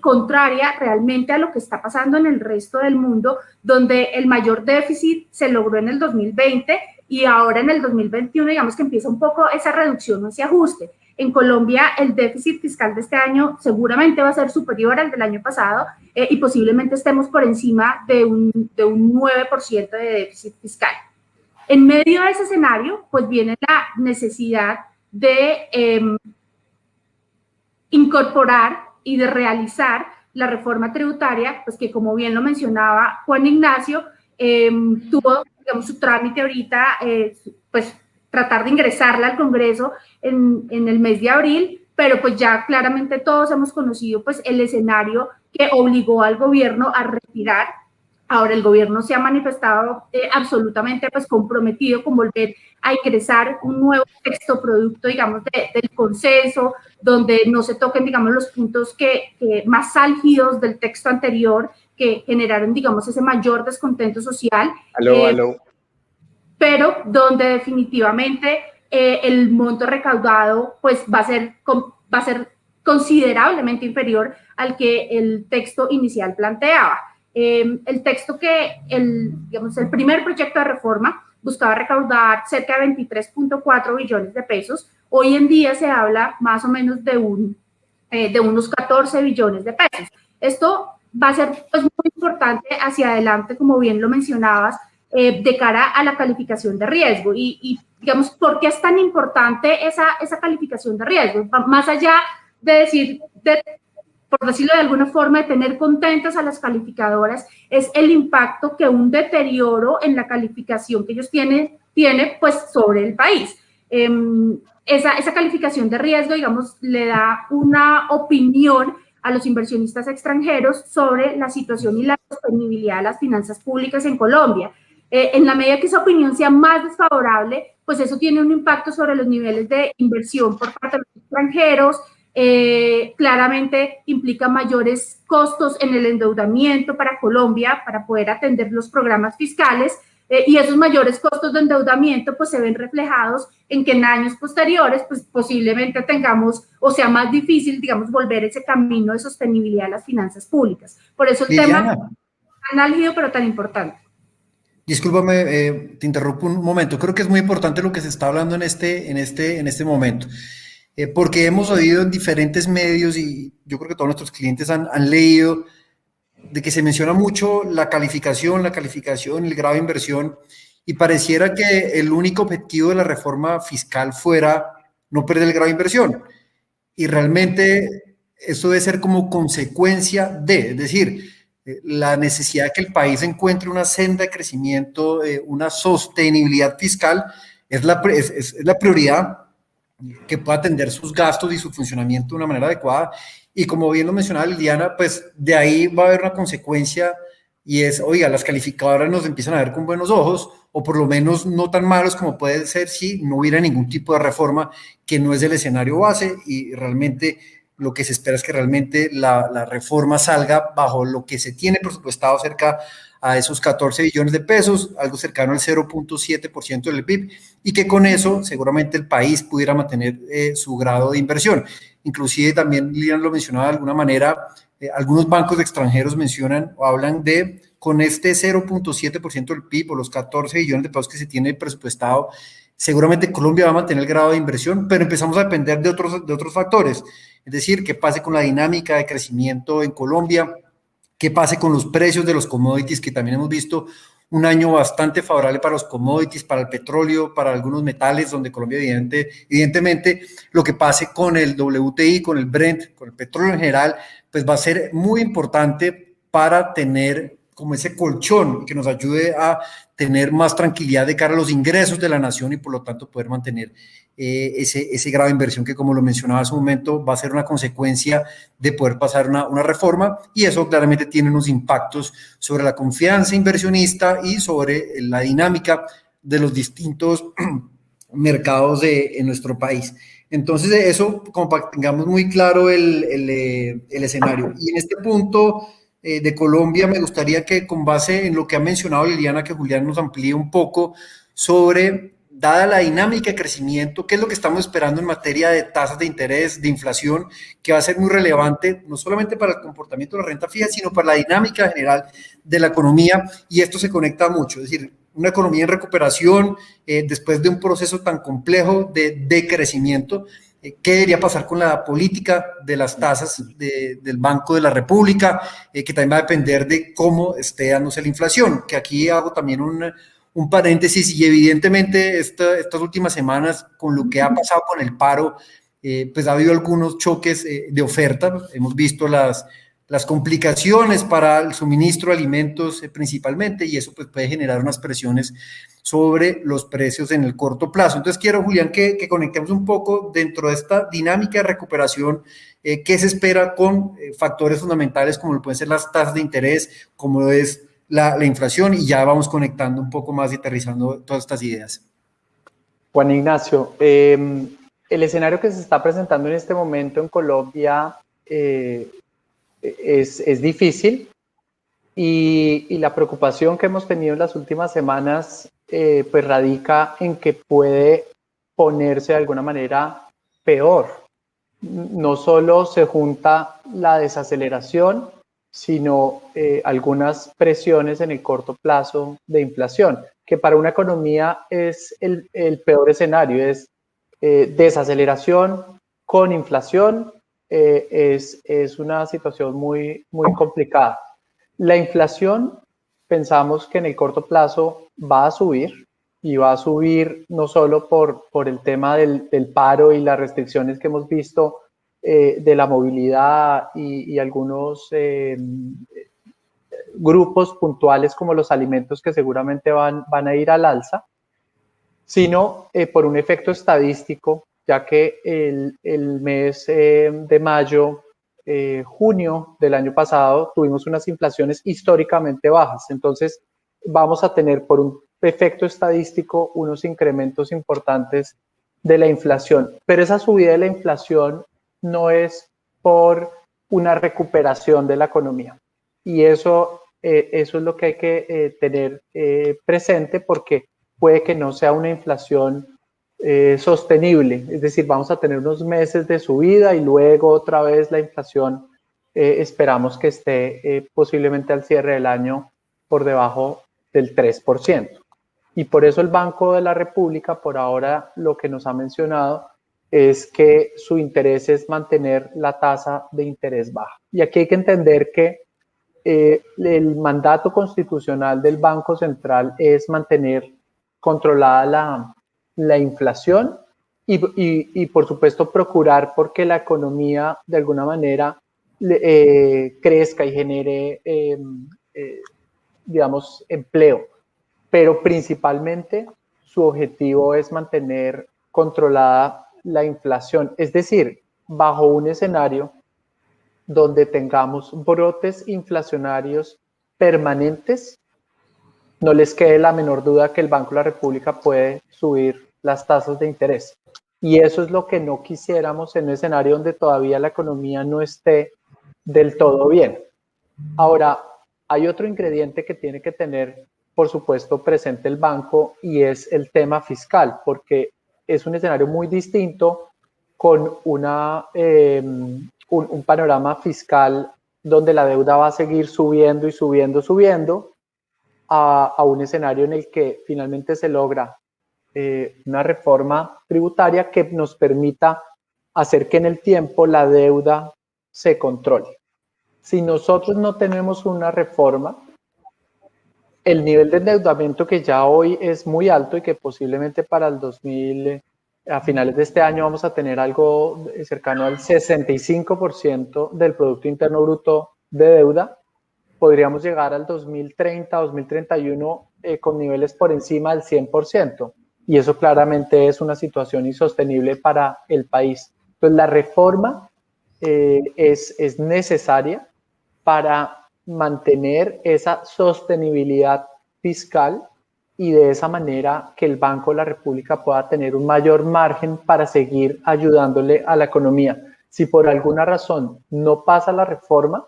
contraria realmente a lo que está pasando en el resto del mundo, donde el mayor déficit se logró en el 2020 y ahora en el 2021, digamos que empieza un poco esa reducción o ese ajuste. En Colombia, el déficit fiscal de este año seguramente va a ser superior al del año pasado y posiblemente estemos por encima de un 9% de déficit fiscal. En medio de ese escenario, pues viene la necesidad de incorporar y de realizar la reforma tributaria, pues que como bien lo mencionaba Juan Ignacio, tuvo, digamos, su trámite ahorita, pues tratar de ingresarla al Congreso en el mes de abril, pero pues ya claramente todos hemos conocido pues el escenario que obligó al gobierno a retirar. Ahora el gobierno se ha manifestado absolutamente pues comprometido con volver a ingresar un nuevo texto producto, digamos, del consenso, donde no se toquen, digamos, los puntos que más álgidos del texto anterior que generaron, digamos, ese mayor descontento social. Pero donde definitivamente el monto recaudado pues va a ser considerablemente inferior al que el texto inicial planteaba. El texto digamos, el primer proyecto de reforma buscaba recaudar cerca de 23.4 billones de pesos. Hoy en día se habla más o menos de unos 14 billones de pesos. Esto va a ser pues, muy importante hacia adelante, como bien lo mencionabas, de cara a la calificación de riesgo. Y digamos, ¿por qué es tan importante esa calificación de riesgo? Más allá de decir, por decirlo de alguna forma, de tener contentas a las calificadoras, es el impacto que un deterioro en la calificación que ellos tiene pues sobre el país. Esa calificación de riesgo, digamos, le da una opinión a los inversionistas extranjeros sobre la situación y la sostenibilidad de las finanzas públicas en Colombia. En la medida que esa opinión sea más desfavorable, pues eso tiene un impacto sobre los niveles de inversión por parte de los extranjeros, claramente implica mayores costos en el endeudamiento para Colombia para poder atender los programas fiscales y esos mayores costos de endeudamiento pues se ven reflejados en que en años posteriores pues posiblemente tengamos o sea más difícil, digamos, volver ese camino de sostenibilidad de las finanzas públicas. Por eso el Liliana, tema tan álgido pero tan importante. discúlpame, te interrumpo un momento. Creo que es muy importante lo que se está hablando en este momento, porque hemos oído en diferentes medios y yo creo que todos nuestros clientes han leído de que se menciona mucho la calificación, el grado de inversión, y pareciera que el único objetivo de la reforma fiscal fuera no perder el grado de inversión. Y realmente eso debe ser como consecuencia de, es decir, la necesidad de que el país encuentre una senda de crecimiento, una sostenibilidad fiscal, es la prioridad que pueda atender sus gastos y su funcionamiento de una manera adecuada. Y como bien lo mencionaba Liliana, pues de ahí va a haber una consecuencia y es, oiga, las calificadoras nos empiezan a ver con buenos ojos, o por lo menos no tan malos como puede ser si no hubiera ningún tipo de reforma, que no es el escenario base, y realmente lo que se espera es que realmente la reforma salga bajo lo que se tiene presupuestado, cerca a esos 14 billones de pesos, algo cercano al 0.7% del PIB, y que con eso seguramente el país pudiera mantener su grado de inversión. Inclusive también Lilian lo mencionaba de alguna manera, algunos bancos extranjeros mencionan o hablan de, con este 0.7% del PIB o los 14 billones de pesos que se tiene presupuestado, seguramente Colombia va a mantener el grado de inversión, pero empezamos a depender de otros factores. Es decir, qué pase con la dinámica de crecimiento en Colombia, qué pase con los precios de los commodities, que también hemos visto un año bastante favorable para los commodities, para el petróleo, para algunos metales, donde Colombia evidentemente lo que pase con el WTI, con el Brent, con el petróleo en general, pues va a ser muy importante para tener como ese colchón que nos ayude a tener más tranquilidad de cara a los ingresos de la nación y por lo tanto poder mantener ese grado de inversión que, como lo mencionaba hace un momento, va a ser una consecuencia de poder pasar una reforma, y eso claramente tiene unos impactos sobre la confianza inversionista y sobre la dinámica de los distintos mercados en nuestro país. Entonces, eso como para que tengamos muy claro el escenario. Y en este punto de Colombia, me gustaría que, con base en lo que ha mencionado Liliana, que Julián nos amplíe un poco sobre, dada la dinámica de crecimiento, qué es lo que estamos esperando en materia de tasas de interés, de inflación, que va a ser muy relevante, no solamente para el comportamiento de la renta fija, sino para la dinámica general de la economía, y esto se conecta mucho, es decir, una economía en recuperación después de un proceso tan complejo de crecimiento. ¿Qué debería pasar con la política de las tasas del Banco de la República? Que también va a depender de cómo esté dándose la inflación, que aquí hago también un paréntesis, y evidentemente estas últimas semanas, con lo que ha pasado con el paro, pues ha habido algunos choques de oferta. Hemos visto las complicaciones para el suministro de alimentos principalmente, y eso pues puede generar unas presiones sobre los precios en el corto plazo. Entonces quiero, Julián, que conectemos un poco dentro de esta dinámica de recuperación, qué se espera con factores fundamentales como lo pueden ser las tasas de interés, como es la inflación, y ya vamos conectando un poco más y aterrizando todas estas ideas. Juan Ignacio, el escenario que se está presentando en este momento en Colombia es difícil, y la preocupación que hemos tenido en las últimas semanas pues radica en que puede ponerse de alguna manera peor. No solo se junta la desaceleración, sino algunas presiones en el corto plazo de inflación, que para una economía es el peor escenario, es desaceleración con inflación. Es una situación muy complicada. La inflación, pensamos que en el corto plazo va a subir, y va a subir no solo por el tema del paro y las restricciones que hemos visto de la movilidad y algunos grupos puntuales como los alimentos, que seguramente van a ir al alza, sino por un efecto estadístico, ya que el mes de mayo, junio del año pasado, tuvimos unas inflaciones históricamente bajas. Entonces vamos a tener, por un efecto estadístico, unos incrementos importantes de la inflación. Pero esa subida de la inflación no es por una recuperación de la economía. Y eso eso es lo que hay que tener presente, porque puede que no sea una inflación sostenible, es decir, vamos a tener unos meses de subida y luego otra vez la inflación esperamos que esté posiblemente al cierre del año por debajo del 3%. Y por eso el Banco de la República por ahora lo que nos ha mencionado es que su interés es mantener la tasa de interés baja. Y aquí hay que entender que el mandato constitucional del Banco Central es mantener controlada la inflación y por supuesto procurar porque la economía de alguna manera crezca y genere digamos empleo, pero principalmente su objetivo es mantener controlada la inflación, es decir, bajo un escenario donde tengamos brotes inflacionarios permanentes, no les quede la menor duda que el Banco de la República puede subir las tasas de interés. Y eso es lo que no quisiéramos en un escenario donde todavía la economía no esté del todo bien. Ahora, hay otro ingrediente que tiene que tener, por supuesto, presente el banco y es el tema fiscal, porque es un escenario muy distinto con un panorama fiscal donde la deuda va a seguir subiendo y subiendo, a un escenario en el que finalmente se logra una reforma tributaria que nos permita hacer que en el tiempo la deuda se controle. Si nosotros no tenemos una reforma, el nivel de endeudamiento que ya hoy es muy alto y que posiblemente para el 2000, a finales de este año vamos a tener algo cercano al 65% del Producto Interno Bruto de deuda, podríamos llegar al 2030, 2031 con niveles por encima del 100%. Y eso claramente es una situación insostenible para el país. Entonces la reforma es necesaria para mantener esa sostenibilidad fiscal y de esa manera que el Banco de la República pueda tener un mayor margen para seguir ayudándole a la economía. Si por alguna razón no pasa la reforma,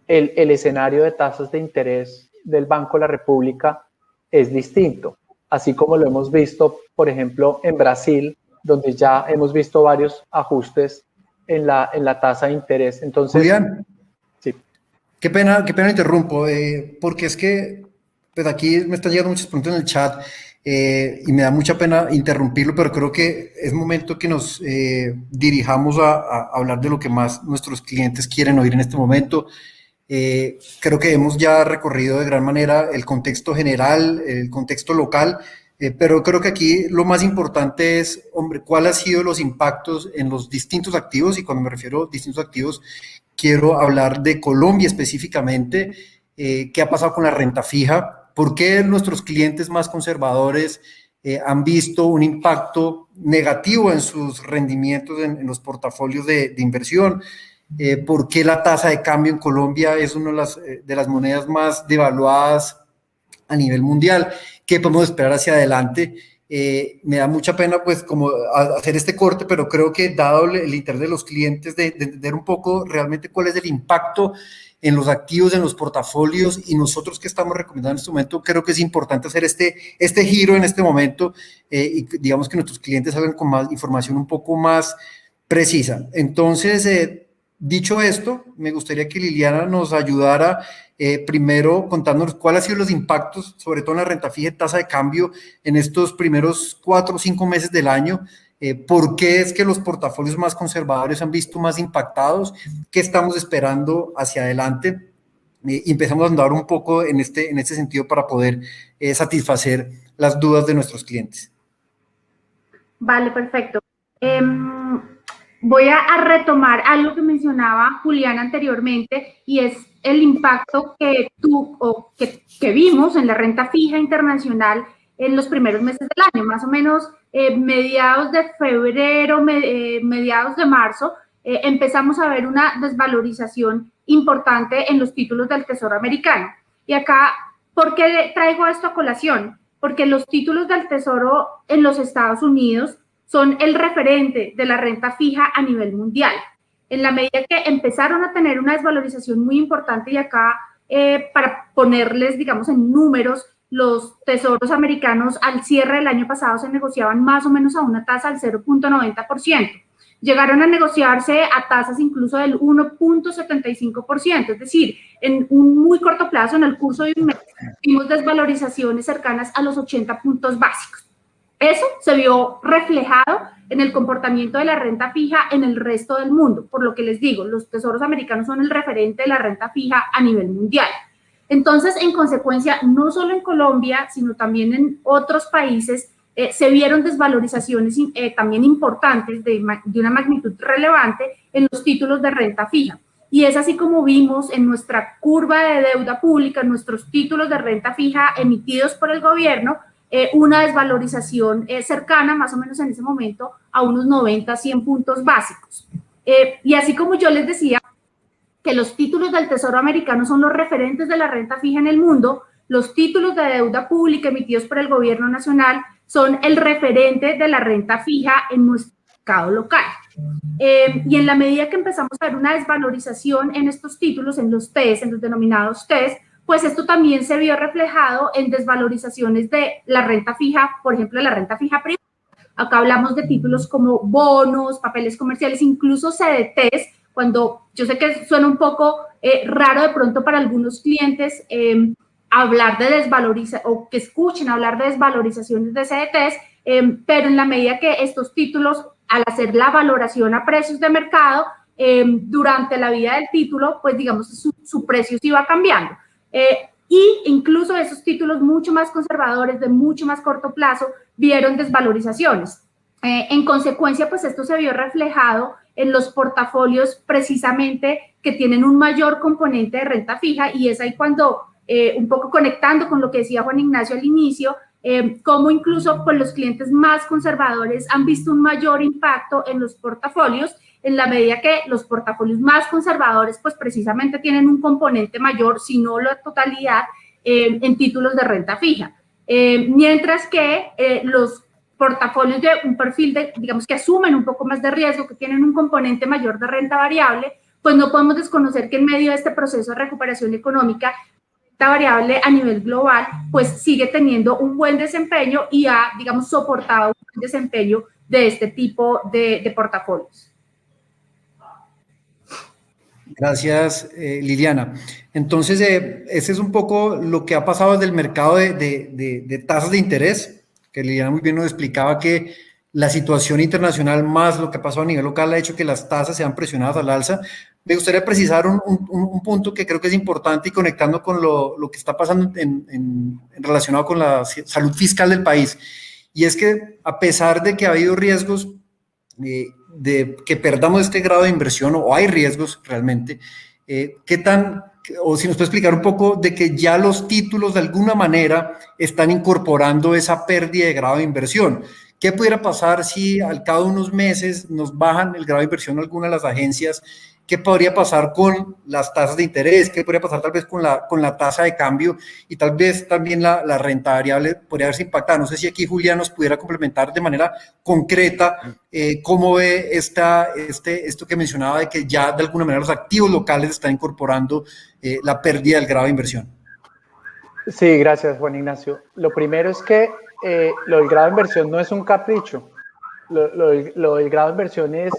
el escenario de tasas de interés del Banco de la República es distinto, así como lo hemos visto, por ejemplo, en Brasil, donde ya hemos visto varios ajustes en la tasa de interés. Entonces, Julián, sí. qué pena interrumpo, porque es que pues aquí me están llegando muchas preguntas en el chat y me da mucha pena interrumpirlo, pero creo que es momento que nos dirijamos a hablar de lo que más nuestros clientes quieren oír en este momento. Creo que hemos ya recorrido de gran manera el contexto general, el contexto local, pero creo que aquí lo más importante es, hombre, cuáles han sido los impactos en los distintos activos, y cuando me refiero a distintos activos, quiero hablar de Colombia específicamente, qué ha pasado con la renta fija, por qué nuestros clientes más conservadores han visto un impacto negativo en sus rendimientos en los portafolios de inversión, por qué la tasa de cambio en Colombia es una de las monedas más devaluadas a nivel mundial, qué podemos esperar hacia adelante. Me da mucha pena pues como hacer este corte, pero creo que dado el interés de los clientes de entender un poco realmente cuál es el impacto en los activos, en los portafolios, y nosotros que estamos recomendando en este momento, creo que es importante hacer este giro en este momento y digamos que nuestros clientes salgan con más información un poco más precisa. Entonces, dicho esto, me gustaría que Liliana nos ayudara primero contándonos cuáles han sido los impactos, sobre todo en la renta fija y tasa de cambio en estos primeros 4 o 5 meses del año. ¿Por qué es que los portafolios más conservadores han visto más impactados? ¿Qué estamos esperando hacia adelante? Y empezamos a andar un poco en este sentido para poder satisfacer las dudas de nuestros clientes. Vale, perfecto. Voy a retomar algo que mencionaba Julián anteriormente, y es el impacto que vimos en la renta fija internacional en los primeros meses del año, más o menos mediados de febrero, mediados de marzo, empezamos a ver una desvalorización importante en los títulos del Tesoro americano. Y acá, ¿por qué traigo esto a colación? Porque los títulos del Tesoro en los Estados Unidos son el referente de la renta fija a nivel mundial. En la medida que empezaron a tener una desvalorización muy importante, y acá para ponerles, digamos, en números, los tesoros americanos al cierre del año pasado se negociaban más o menos a una tasa del 0.90%. Llegaron a negociarse a tasas incluso del 1.75%, es decir, en un muy corto plazo, en el curso de un mes, vimos desvalorizaciones cercanas a los 80 puntos básicos. Eso se vio reflejado en el comportamiento de la renta fija en el resto del mundo, por lo que les digo, los tesoros americanos son el referente de la renta fija a nivel mundial. Entonces, en consecuencia, no solo en Colombia, sino también en otros países, se vieron desvalorizaciones también importantes de una magnitud relevante en los títulos de renta fija. Y es así como vimos en nuestra curva de deuda pública, en nuestros títulos de renta fija emitidos por el gobierno, una desvalorización cercana, más o menos en ese momento, a unos 90, 100 puntos básicos. Y así como yo les decía que los títulos del Tesoro americano son los referentes de la renta fija en el mundo, los títulos de deuda pública emitidos por el gobierno nacional son el referente de la renta fija en nuestro mercado local. Y en la medida que empezamos a ver una desvalorización en estos títulos, en los TES, en los denominados TES, pues esto también se vio reflejado en desvalorizaciones de la renta fija, por ejemplo, la renta fija privada. Acá hablamos de títulos como bonos, papeles comerciales, incluso CDTs, cuando yo sé que suena un poco raro de pronto para algunos clientes hablar de desvalorización o que escuchen hablar de desvalorizaciones de CDTs, pero en la medida que estos títulos, al hacer la valoración a precios de mercado, durante la vida del título, pues digamos su precio sí va cambiando. Y incluso esos títulos mucho más conservadores, de mucho más corto plazo, vieron desvalorizaciones. En consecuencia, pues esto se vio reflejado en los portafolios precisamente que tienen un mayor componente de renta fija, y es ahí cuando, un poco conectando con lo que decía Juan Ignacio al inicio, cómo incluso pues, los clientes más conservadores han visto un mayor impacto en los portafolios, en la medida que los portafolios más conservadores pues precisamente tienen un componente mayor, si no la totalidad, en títulos de renta fija. Mientras que los portafolios de un perfil de, digamos, que asumen un poco más de riesgo, que tienen un componente mayor de renta variable, pues no podemos desconocer que en medio de este proceso de recuperación económica, renta variable a nivel global, pues sigue teniendo un buen desempeño y ha, digamos, soportado un buen desempeño de este tipo de portafolios. Gracias, Liliana. Entonces, ese es un poco lo que ha pasado desde el mercado de tasas de interés, que Liliana muy bien nos explicaba que la situación internacional más lo que ha pasado a nivel local ha hecho que las tasas sean presionadas al alza. Me gustaría precisar un punto que creo que es importante y conectando con lo que está pasando relacionado con la salud fiscal del país. Y es que a pesar de que ha habido riesgos de que perdamos este grado de inversión, o hay riesgos realmente, ¿qué tan, o si nos puede explicar un poco de que ya los títulos de alguna manera están incorporando esa pérdida de grado de inversión? ¿Qué pudiera pasar si al cabo de unos meses nos bajan el grado de inversión algunas de las agencias? ¿Qué podría pasar con las tasas de interés? ¿Qué podría pasar tal vez con la tasa de cambio? Y tal vez también la renta variable podría verse impactada. No sé si aquí Julián nos pudiera complementar de manera concreta cómo ve esto que mencionaba de que ya de alguna manera los activos locales están incorporando la pérdida del grado de inversión. Sí, gracias, Juan Ignacio. Lo primero es que lo del grado de inversión no es un capricho. Lo del grado de inversión es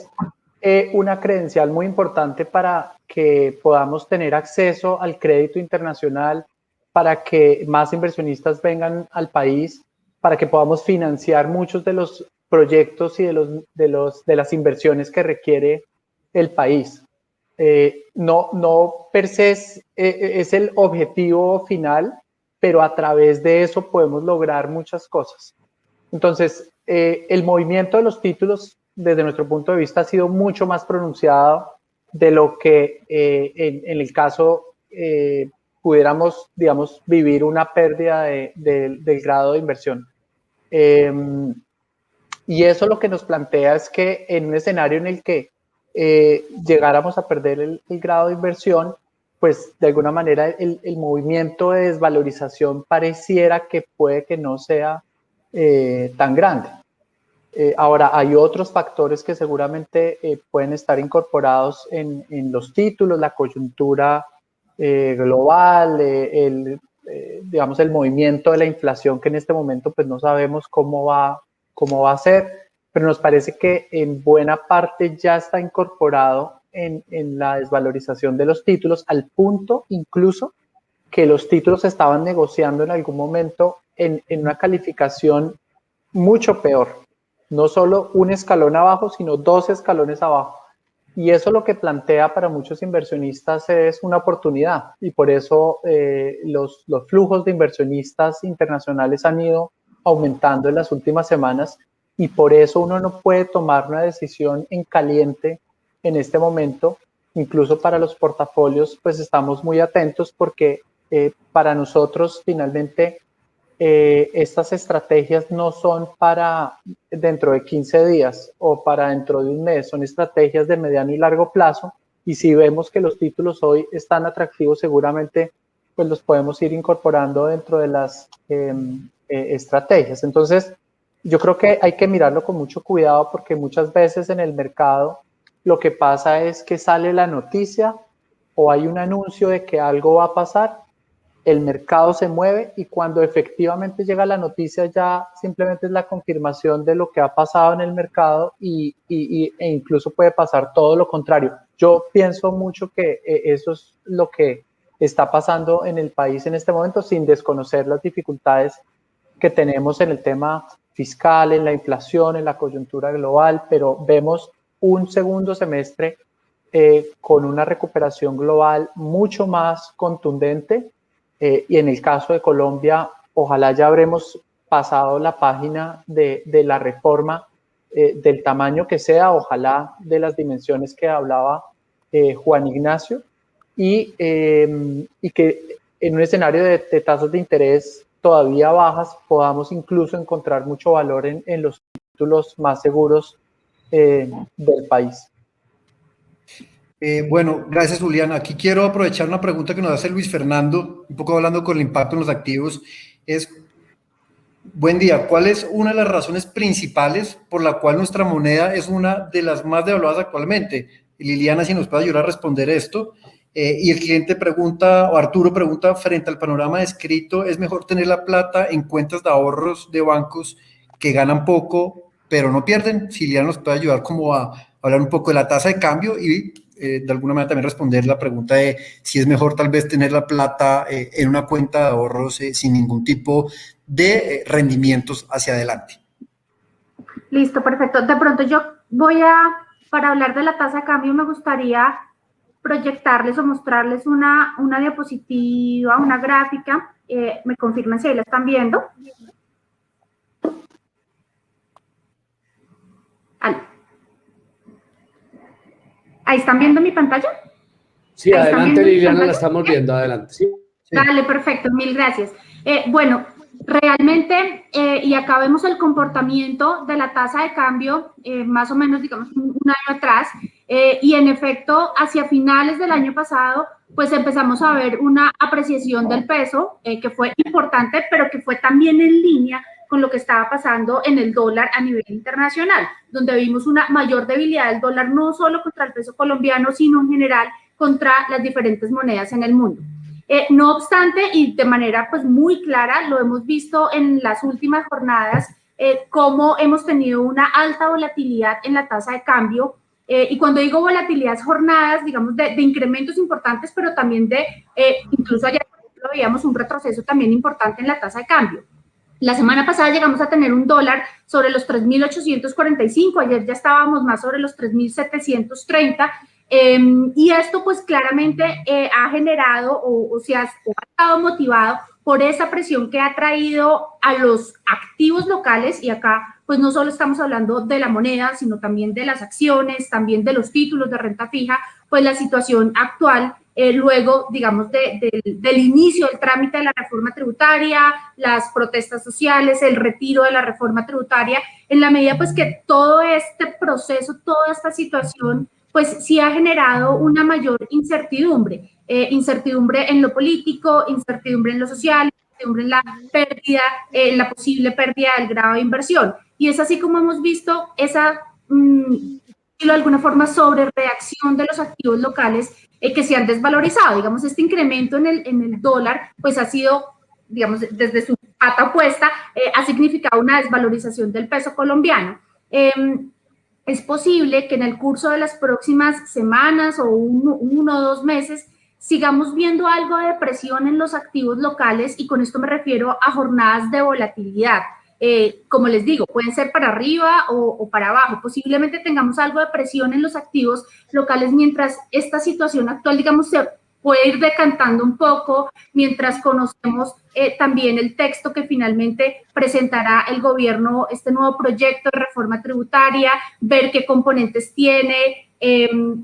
una credencial muy importante para que podamos tener acceso al crédito internacional, para que más inversionistas vengan al país, para que podamos financiar muchos de los proyectos y de las inversiones que requiere el país. No per se es el objetivo final, pero a través de eso podemos lograr muchas cosas. Entonces, el movimiento de los títulos, desde nuestro punto de vista, ha sido mucho más pronunciado de lo que en el caso pudiéramos, digamos, vivir una pérdida del grado de inversión. Y eso lo que nos plantea es que en un escenario en el que llegáramos a perder el grado de inversión, pues de alguna manera el movimiento de desvalorización pareciera que puede que no sea tan grande. Ahora, hay otros factores que seguramente pueden estar incorporados en los títulos, la coyuntura global, digamos, el movimiento de la inflación, que en este momento pues no sabemos cómo va a ser, pero nos parece que en buena parte ya está incorporado en la desvalorización de los títulos, al punto incluso que los títulos se estaban negociando en algún momento en una calificación mucho peor, no solo un escalón abajo, sino 2 escalones abajo. Y eso lo que plantea para muchos inversionistas es una oportunidad, y por eso los flujos de inversionistas internacionales han ido aumentando en las últimas semanas, y por eso uno no puede tomar una decisión en caliente en este momento. Incluso para los portafolios, pues estamos muy atentos, porque para nosotros finalmente estas estrategias no son para dentro de 15 días o para dentro de un mes, son estrategias de mediano y largo plazo, y si vemos que los títulos hoy están atractivos, seguramente pues los podemos ir incorporando dentro de las estrategias. Entonces, yo creo que hay que mirarlo con mucho cuidado, porque muchas veces en el mercado lo que pasa es que sale la noticia o hay un anuncio de que algo va a pasar, el mercado se mueve, y cuando efectivamente llega la noticia ya simplemente es la confirmación de lo que ha pasado en el mercado, e incluso puede pasar todo lo contrario. Yo pienso mucho que eso es lo que está pasando en el país en este momento, sin desconocer las dificultades que tenemos en el tema fiscal, en la inflación, en la coyuntura global, pero vemos un segundo semestre con una recuperación global mucho más contundente. Y en el caso de Colombia, ojalá ya habremos pasado la página de la reforma del tamaño que sea, ojalá de las dimensiones que hablaba Juan Ignacio, y que en un escenario de tasas de interés todavía bajas podamos incluso encontrar mucho valor en los títulos más seguros del país. Bueno, gracias, Julián. Aquí quiero aprovechar una pregunta que nos hace Luis Fernando, un poco hablando con el impacto en los activos. Buen día, ¿cuál es una de las razones principales por la cual nuestra moneda es una de las más devaluadas actualmente? Liliana, si nos puede ayudar a responder esto. Y el cliente pregunta, o Arturo pregunta, frente al panorama descrito, ¿es mejor tener la plata en cuentas de ahorros de bancos que ganan poco, pero no pierden? Si Liliana nos puede ayudar como a hablar un poco de la tasa de cambio y de alguna manera también responder la pregunta de si es mejor tal vez tener la plata en una cuenta de ahorros sin ningún tipo de rendimientos hacia adelante. Listo, perfecto. De pronto yo para hablar de la tasa de cambio, me gustaría proyectarles o mostrarles una diapositiva, una gráfica. Me confirman si ahí la están viendo. ¿Ahí están viendo mi pantalla? Sí, adelante, Liliana, la estamos viendo, adelante. Sí. Vale, perfecto, mil gracias. Bueno, realmente, y acá vemos el comportamiento de la tasa de cambio, más o menos, digamos, un año atrás, y en efecto, hacia finales del año pasado, pues empezamos a ver una apreciación del peso, que fue importante, pero que fue también en línea con lo que estaba pasando en el dólar a nivel internacional, donde vimos una mayor debilidad del dólar, no solo contra el peso colombiano, sino en general contra las diferentes monedas en el mundo. No obstante, y de manera pues muy clara, lo hemos visto en las últimas jornadas, cómo hemos tenido una alta volatilidad en la tasa de cambio, y cuando digo volatilidad, jornadas, digamos, de incrementos importantes, pero también incluso ayer, por ejemplo, veíamos un retroceso también importante en la tasa de cambio. La semana pasada llegamos a tener un dólar sobre los 3.845, ayer ya estábamos más sobre los 3.730, y esto pues claramente ha generado o ha estado motivado por esa presión que ha traído a los activos locales, y acá pues no solo estamos hablando de la moneda, sino también de las acciones, también de los títulos de renta fija, pues la situación actual, luego, digamos, del inicio del trámite de la reforma tributaria, las protestas sociales, el retiro de la reforma tributaria, en la medida pues que todo este proceso, toda esta situación, pues sí ha generado una mayor incertidumbre, incertidumbre en lo político, incertidumbre en lo social, incertidumbre en la pérdida, la posible pérdida del grado de inversión. Y es así como hemos visto esa, de alguna forma, sobre reacción de los activos locales, que se han desvalorizado. Digamos, este incremento en el dólar, pues ha sido, digamos, desde su pata opuesta, ha significado una desvalorización del peso colombiano. Es posible que en el curso de las próximas semanas o uno o 2 meses sigamos viendo algo de presión en los activos locales, y con esto me refiero a jornadas de volatilidad. Como les digo, pueden ser para arriba o para abajo. Posiblemente tengamos algo de presión en los activos locales mientras esta situación actual, digamos, se puede ir decantando un poco, mientras conocemos también el texto que finalmente presentará el gobierno, este nuevo proyecto de reforma tributaria, ver qué componentes tiene,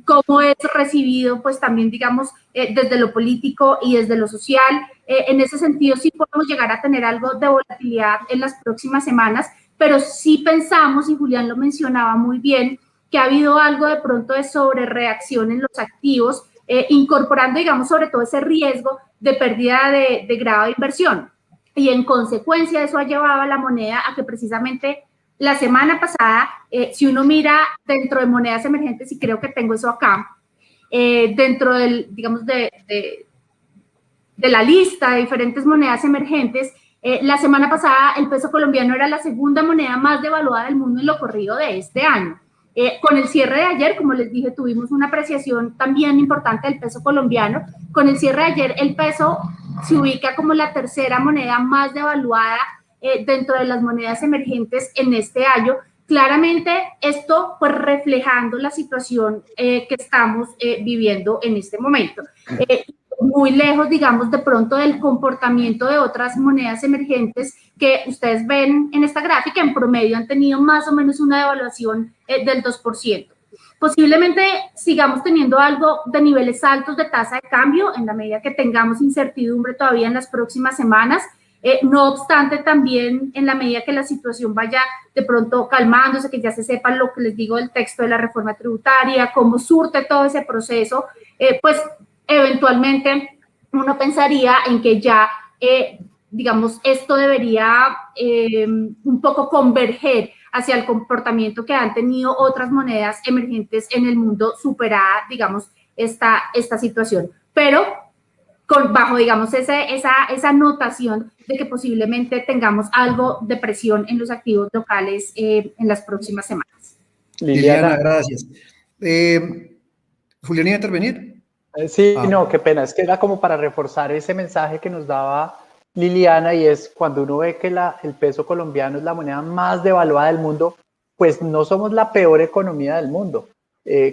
cómo es recibido, pues también, digamos, desde lo político y desde lo social. En ese sentido, sí podemos llegar a tener algo de volatilidad en las próximas semanas, pero sí pensamos, y Julián lo mencionaba muy bien, que ha habido algo de pronto de sobrereacción en los activos, incorporando, digamos, sobre todo ese riesgo de pérdida de grado de inversión. Y en consecuencia eso ha llevado a la moneda a que precisamente la semana pasada, si uno mira dentro de monedas emergentes, y creo que tengo eso acá, dentro del, digamos, de la lista de diferentes monedas emergentes, la semana pasada el peso colombiano era la segunda moneda más devaluada del mundo en lo corrido de este año. Con el cierre de ayer, como les dije, tuvimos una apreciación también importante del peso colombiano. Con el cierre de ayer, el peso se ubica como la tercera moneda más devaluada dentro de las monedas emergentes en este año. Claramente, esto pues reflejando la situación que estamos viviendo en este momento. Muy lejos, digamos, de pronto del comportamiento de otras monedas emergentes que ustedes ven en esta gráfica. En promedio han tenido más o menos una devaluación del 2%. Posiblemente sigamos teniendo algo de niveles altos de tasa de cambio en la medida que tengamos incertidumbre todavía en las próximas semanas. No obstante, también en la medida que la situación vaya de pronto calmándose, que ya se sepa lo que les digo del texto de la reforma tributaria, cómo surte todo ese proceso, pues eventualmente uno pensaría en que ya, digamos, esto debería un poco converger hacia el comportamiento que han tenido otras monedas emergentes en el mundo, superada, digamos, esta situación. Pero bajo, digamos, esa notación de que posiblemente tengamos algo de presión en los activos locales en las próximas semanas. Liliana, gracias. ¿Julián iba a intervenir? Sí, no, qué pena. Es que era como para reforzar ese mensaje que nos daba Liliana, y es cuando uno ve que el peso colombiano es la moneda más devaluada del mundo, pues no somos la peor economía del mundo.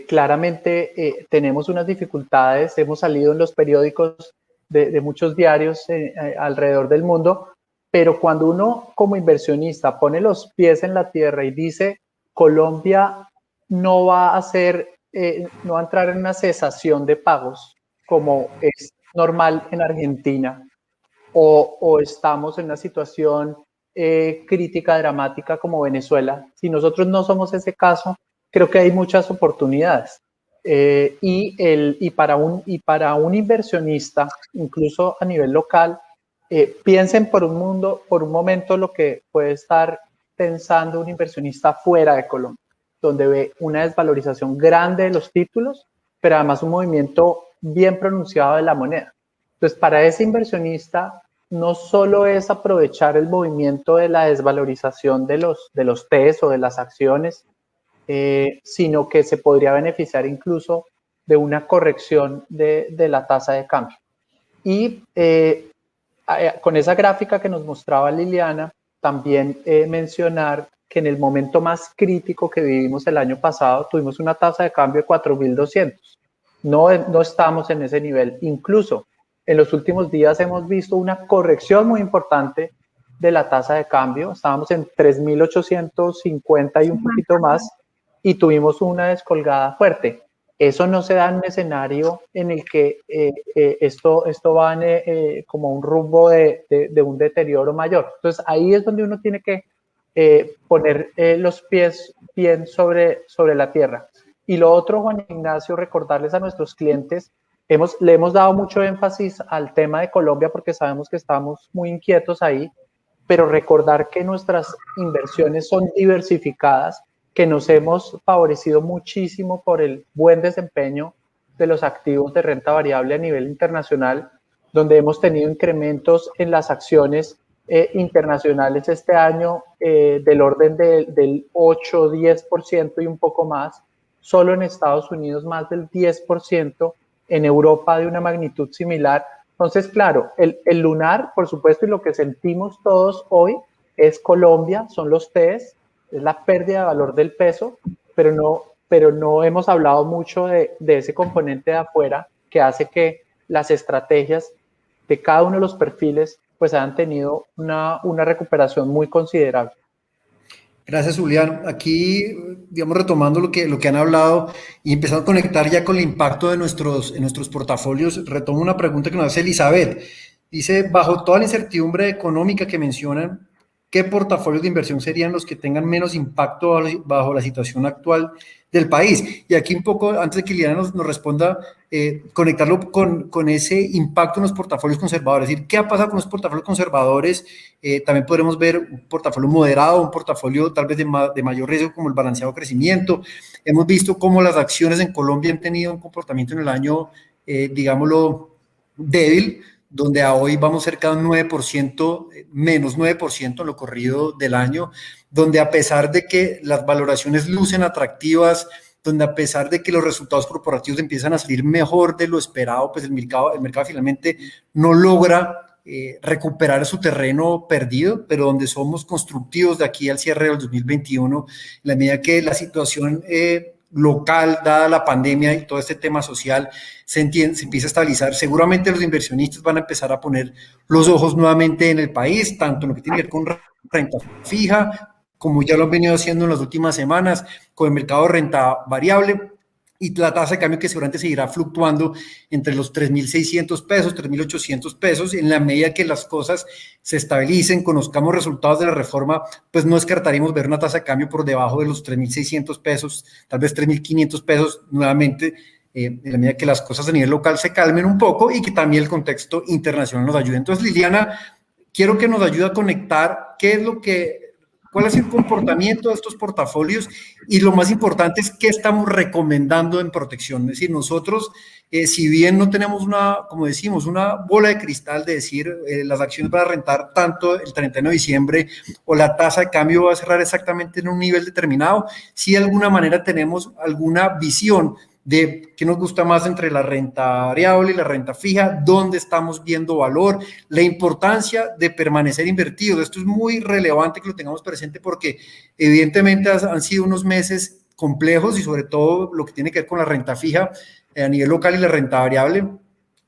Claramente tenemos unas dificultades, hemos salido en los periódicos de muchos diarios alrededor del mundo, pero cuando uno como inversionista pone los pies en la tierra y dice Colombia no va a no va a entrar en una cesación de pagos como es normal en Argentina, o estamos en una situación crítica, dramática como Venezuela, si nosotros no somos ese caso, creo que hay muchas oportunidades. Y para un inversionista, incluso a nivel local, piensen por un momento lo que puede estar pensando un inversionista fuera de Colombia, donde ve una desvalorización grande de los títulos, pero además un movimiento bien pronunciado de la moneda. Entonces, para ese inversionista, no solo es aprovechar el movimiento de la desvalorización de los TES o de las acciones, sino que se podría beneficiar incluso de una corrección de la tasa de cambio. Y con esa gráfica que nos mostraba Liliana, también mencionar que en el momento más crítico que vivimos el año pasado, tuvimos una tasa de cambio de 4.200. No estamos en ese nivel. Incluso en los últimos días hemos visto una corrección muy importante de la tasa de cambio. Estábamos en 3.850 y un poquito más, y tuvimos una descolgada fuerte. Eso no se da en un escenario en el que esto va como un rumbo de un deterioro mayor. Entonces ahí es donde uno tiene que poner los pies bien sobre la tierra. Y lo otro, Juan Ignacio, recordarles a nuestros clientes, le hemos dado mucho énfasis al tema de Colombia porque sabemos que estamos muy inquietos ahí, pero recordar que nuestras inversiones son diversificadas, que nos hemos favorecido muchísimo por el buen desempeño de los activos de renta variable a nivel internacional, donde hemos tenido incrementos en las acciones internacionales este año del orden del 8-10% y un poco más, solo en Estados Unidos más del 10%, en Europa de una magnitud similar. Entonces, claro, el lunar, por supuesto, y lo que sentimos todos hoy es Colombia, son los TES, es la pérdida de valor del peso, pero no hemos hablado mucho de ese componente de afuera que hace que las estrategias de cada uno de los perfiles pues hayan tenido una recuperación muy considerable. Gracias, Julián. Aquí, digamos, retomando lo que han hablado y empezando a conectar ya con el impacto en nuestros portafolios, retomo una pregunta que nos hace Elizabeth. Dice, bajo toda la incertidumbre económica que mencionan, ¿qué portafolios de inversión serían los que tengan menos impacto bajo la situación actual del país? Y aquí un poco, antes de que Liliana nos responda, conectarlo con ese impacto en los portafolios conservadores. Es decir, ¿qué ha pasado con los portafolios conservadores? También podremos ver un portafolio moderado, un portafolio tal vez de mayor riesgo como el balanceado crecimiento. Hemos visto cómo las acciones en Colombia han tenido un comportamiento en el año, digámoslo, débil, donde a hoy vamos cerca de un 9%, menos 9% en lo corrido del año, donde a pesar de que las valoraciones lucen atractivas, donde a pesar de que los resultados corporativos empiezan a salir mejor de lo esperado, pues el mercado finalmente no logra recuperar su terreno perdido, pero donde somos constructivos de aquí al cierre del 2021, en la medida que la situación local, dada la pandemia y todo este tema social, se empieza a estabilizar. Seguramente los inversionistas van a empezar a poner los ojos nuevamente en el país, tanto en lo que tiene que ver con renta fija, como ya lo han venido haciendo en las últimas semanas, con el mercado de renta variable y la tasa de cambio que seguramente seguirá fluctuando entre los 3.600 pesos, 3.800 pesos, en la medida que las cosas se estabilicen, conozcamos resultados de la reforma, pues no descartaríamos ver una tasa de cambio por debajo de los 3.600 pesos, tal vez 3.500 pesos nuevamente, en la medida que las cosas a nivel local se calmen un poco y que también el contexto internacional nos ayude. Entonces, Liliana, quiero que nos ayude a conectar cuál es el comportamiento de estos portafolios y lo más importante es qué estamos recomendando en protección. Es decir, nosotros, si bien no tenemos como decimos, una bola de cristal de decir las acciones van a rentar tanto el 31 de diciembre o la tasa de cambio va a cerrar exactamente en un nivel determinado, sí de alguna manera tenemos alguna visión de qué nos gusta más entre la renta variable y la renta fija, dónde estamos viendo valor, la importancia de permanecer invertidos. Esto es muy relevante que lo tengamos presente porque evidentemente han sido unos meses complejos y sobre todo lo que tiene que ver con la renta fija a nivel local y la renta variable,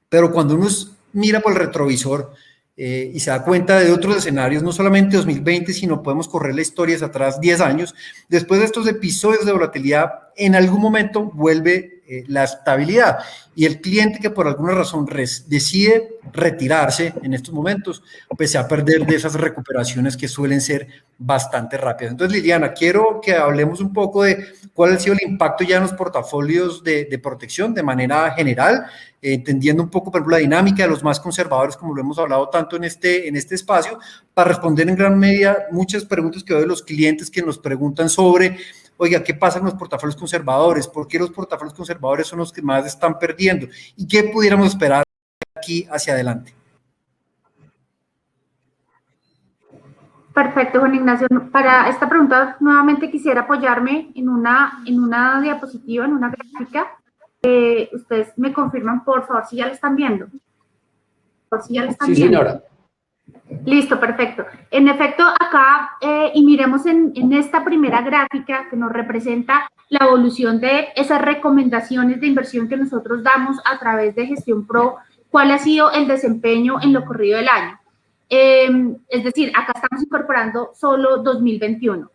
pero cuando uno mira por el retrovisor y se da cuenta de otros escenarios, no solamente 2020, sino podemos correr la historia hacia atrás 10 años, después de estos episodios de volatilidad, en algún momento vuelve la estabilidad y el cliente que por alguna razón decide retirarse en estos momentos, pues se va a perder de esas recuperaciones que suelen ser bastante rápidas. Entonces, Liliana, quiero que hablemos un poco de cuál ha sido el impacto ya en los portafolios de protección de manera general, entendiendo un poco, por ejemplo, la dinámica de los más conservadores, como lo hemos hablado tanto en este espacio, para responder en gran medida muchas preguntas que doy de los clientes que nos preguntan sobre, oiga, ¿qué pasa con los portafolios conservadores? ¿Por qué los portafolios conservadores son los que más están perdiendo? ¿Y qué pudiéramos esperar aquí hacia adelante? Perfecto, Juan Ignacio. Para esta pregunta, nuevamente quisiera apoyarme en una diapositiva, en una gráfica. Ustedes me confirman, por favor, si ya la están viendo. Sí, señora. Listo, perfecto. En efecto, acá, y miremos en esta primera gráfica que nos representa la evolución de esas recomendaciones de inversión que nosotros damos a través de Gestión Pro, cuál ha sido el desempeño en lo corrido del año. Es decir, acá estamos incorporando solo 2021.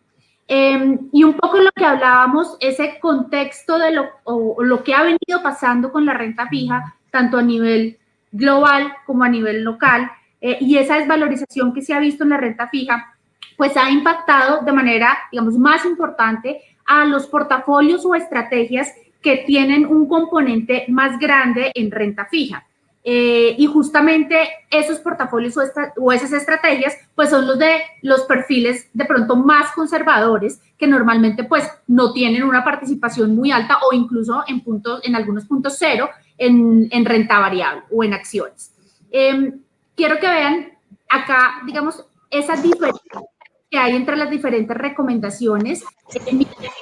Y un poco lo que hablábamos, ese contexto de lo que ha venido pasando con la renta fija, tanto a nivel global como a nivel local, y esa desvalorización que se ha visto en la renta fija, pues ha impactado de manera, digamos, más importante a los portafolios o estrategias que tienen un componente más grande en renta fija. Y justamente esos portafolios o esas estrategias pues son los de los perfiles de pronto más conservadores, que normalmente pues no tienen una participación muy alta o incluso en algunos puntos cero en renta variable o en acciones. Quiero que vean acá, digamos, esa diferencia que hay entre las diferentes recomendaciones.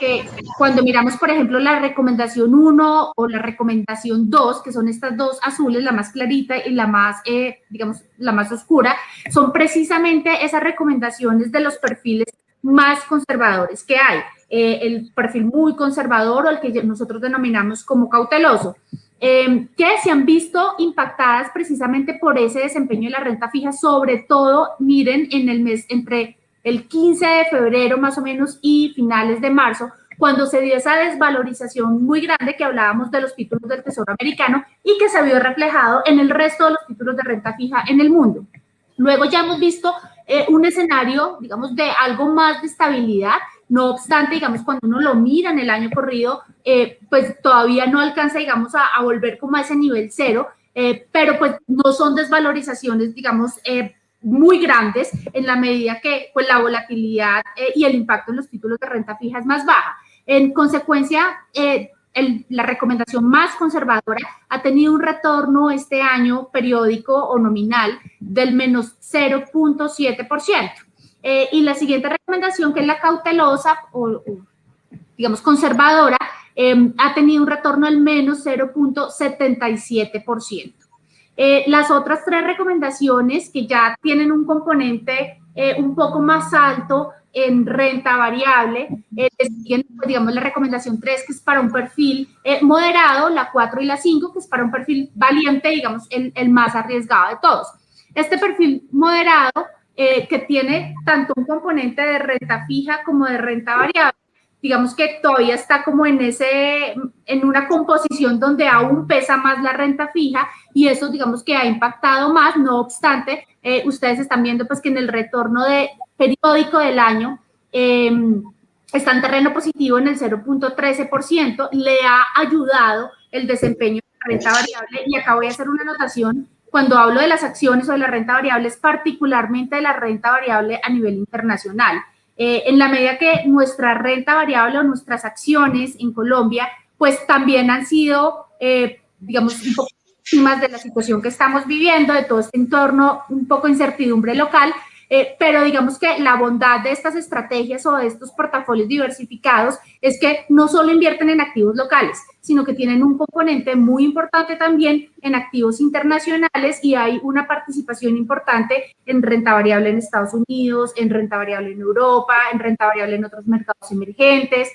Que cuando miramos, por ejemplo, la recomendación 1 o la recomendación 2, que son estas dos azules, la más clarita y la más, digamos, la más oscura, son precisamente esas recomendaciones de los perfiles más conservadores que hay. El perfil muy conservador o el que nosotros denominamos como cauteloso, que se han visto impactadas precisamente por ese desempeño de la renta fija, sobre todo, miren, en el mes entre el 15 de febrero más o menos y finales de marzo, cuando se dio esa desvalorización muy grande que hablábamos de los títulos del Tesoro americano y que se vio reflejado en el resto de los títulos de renta fija en el mundo. Luego ya hemos visto un escenario, digamos, de algo más de estabilidad. No obstante, digamos, cuando uno lo mira en el año corrido, pues todavía no alcanza, digamos, a volver como a ese nivel cero, pero pues no son desvalorizaciones, digamos, muy grandes en la medida que pues, la volatilidad y el impacto en los títulos de renta fija es más baja. En consecuencia, la recomendación más conservadora ha tenido un retorno este año periódico o nominal del menos 0.7%. Y la siguiente recomendación, que es la cautelosa o digamos conservadora, ha tenido un retorno del menos 0.77%. Las otras tres recomendaciones que ya tienen un componente un poco más alto en renta variable, siguen, pues, digamos, la recomendación 3, que es para un perfil moderado, la 4 y la 5, que es para un perfil valiente, digamos, el más arriesgado de todos. Este perfil moderado, que tiene tanto un componente de renta fija como de renta variable, digamos que todavía está como en una composición donde aún pesa más la renta fija y eso digamos que ha impactado más. No obstante, ustedes están viendo pues que en el retorno periódico del año está en terreno positivo en el 0.13%, le ha ayudado el desempeño de la renta variable. Y acá voy a hacer una anotación: cuando hablo de las acciones o de la renta variable, es particularmente de la renta variable a nivel internacional. En la medida que nuestra renta variable o nuestras acciones en Colombia, pues también han sido, digamos, un poco víctimas de la situación que estamos viviendo, de todo este entorno, un poco incertidumbre local, pero digamos que la bondad de estas estrategias o de estos portafolios diversificados es que no solo invierten en activos locales, sino que tienen un componente muy importante también en activos internacionales y hay una participación importante en renta variable en Estados Unidos, en renta variable en Europa, en renta variable en otros mercados emergentes,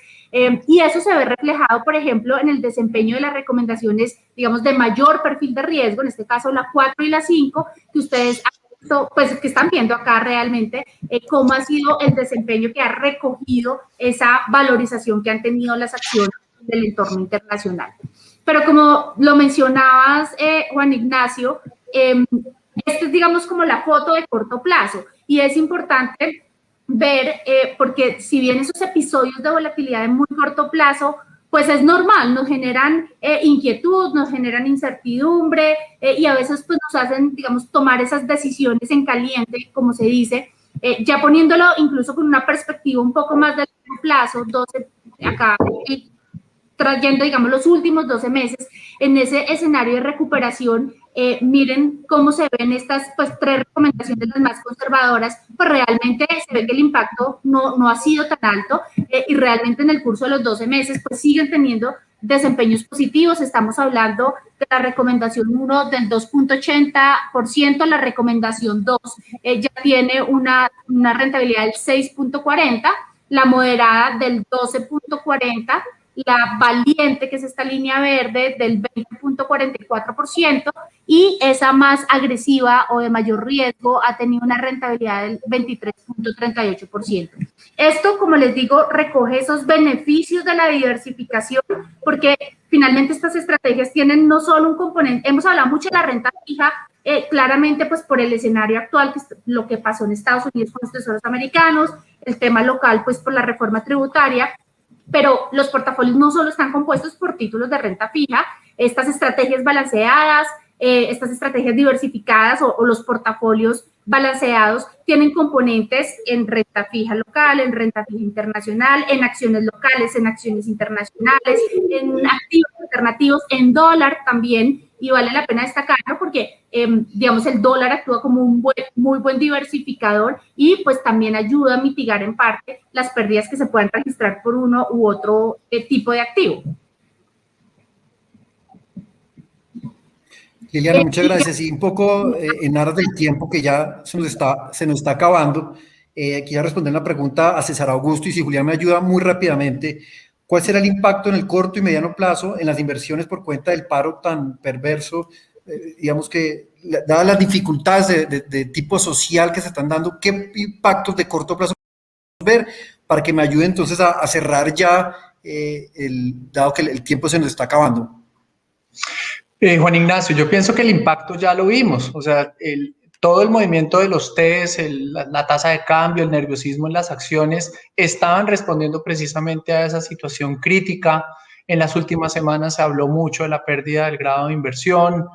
y eso se ve reflejado, por ejemplo, en el desempeño de las recomendaciones, digamos, de mayor perfil de riesgo, en este caso la 4 y la 5, que ustedes pues que están viendo acá realmente cómo ha sido el desempeño que ha recogido esa valorización que han tenido las acciones del entorno internacional. Pero como lo mencionabas, Juan Ignacio, esto es, digamos, como la foto de corto plazo y es importante ver, porque si bien esos episodios de volatilidad de muy corto plazo, pues es normal, nos generan inquietud, nos generan incertidumbre y a veces pues nos hacen, digamos, tomar esas decisiones en caliente, como se dice, ya poniéndolo incluso con una perspectiva un poco más de largo plazo, acá trayendo, digamos, los últimos 12 meses en ese escenario de recuperación. Miren cómo se ven estas pues, tres recomendaciones, las más conservadoras, pues realmente se ve que el impacto no ha sido tan alto y realmente en el curso de los 12 meses pues siguen teniendo desempeños positivos. Estamos hablando de la recomendación 1 del 2.80%, la recomendación 2 ya tiene una rentabilidad del 6.40%, la moderada del 12.40%, la valiente, que es esta línea verde, del 20.44%, y esa más agresiva o de mayor riesgo ha tenido una rentabilidad del 23.38%. Esto, como les digo, recoge esos beneficios de la diversificación, porque finalmente estas estrategias tienen no solo un componente, hemos hablado mucho de la renta fija, claramente pues por el escenario actual, que es lo que pasó en Estados Unidos con los tesoros americanos, el tema local pues por la reforma tributaria, pero los portafolios no solo están compuestos por títulos de renta fija, estas estrategias balanceadas estas estrategias diversificadas o los portafolios balanceados tienen componentes en renta fija local, en renta fija internacional, en acciones locales, en acciones internacionales, en activos alternativos, en dólar también, y vale la pena destacarlo porque, digamos, el dólar actúa como un muy buen diversificador y pues también ayuda a mitigar en parte las pérdidas que se puedan registrar por uno u otro tipo de activo. Liliana, muchas gracias. Y un poco en aras del tiempo que ya se nos está acabando, quiero responder la pregunta a César Augusto y si Julián me ayuda muy rápidamente. ¿Cuál será el impacto en el corto y mediano plazo en las inversiones por cuenta del paro tan perverso? Digamos que, dadas las dificultades de tipo social que se están dando, ¿qué impactos de corto plazo ver para que me ayude entonces a cerrar ya, dado que el tiempo se nos está acabando? Juan Ignacio, yo pienso que el impacto ya lo vimos, o sea, todo el movimiento de los TES, la tasa de cambio, el nerviosismo en las acciones, estaban respondiendo precisamente a esa situación crítica. En las últimas semanas se habló mucho de la pérdida del grado de inversión.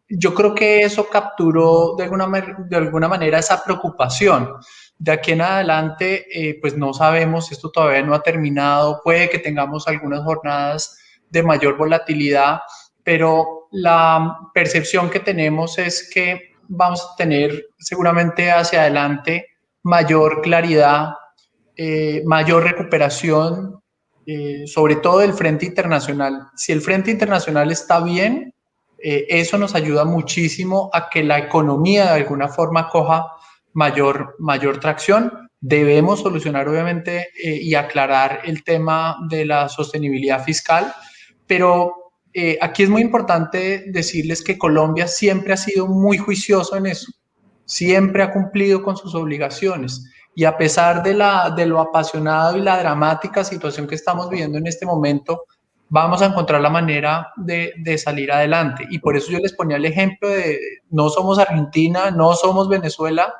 Yo creo que eso capturó de alguna manera esa preocupación. De aquí en adelante, pues no sabemos, esto todavía no ha terminado, puede que tengamos algunas jornadas de mayor volatilidad, pero la percepción que tenemos es que vamos a tener seguramente hacia adelante mayor claridad, mayor recuperación, sobre todo del frente internacional. Si el frente internacional está bien, eso nos ayuda muchísimo a que la economía de alguna forma coja mayor tracción. Debemos solucionar obviamente y aclarar el tema de la sostenibilidad fiscal, pero aquí es muy importante decirles que Colombia siempre ha sido muy juicioso en eso, siempre ha cumplido con sus obligaciones y a pesar de lo apasionado y la dramática situación que estamos viviendo en este momento, vamos a encontrar la manera de salir adelante. Y por eso yo les ponía el ejemplo de no somos Argentina, no somos Venezuela,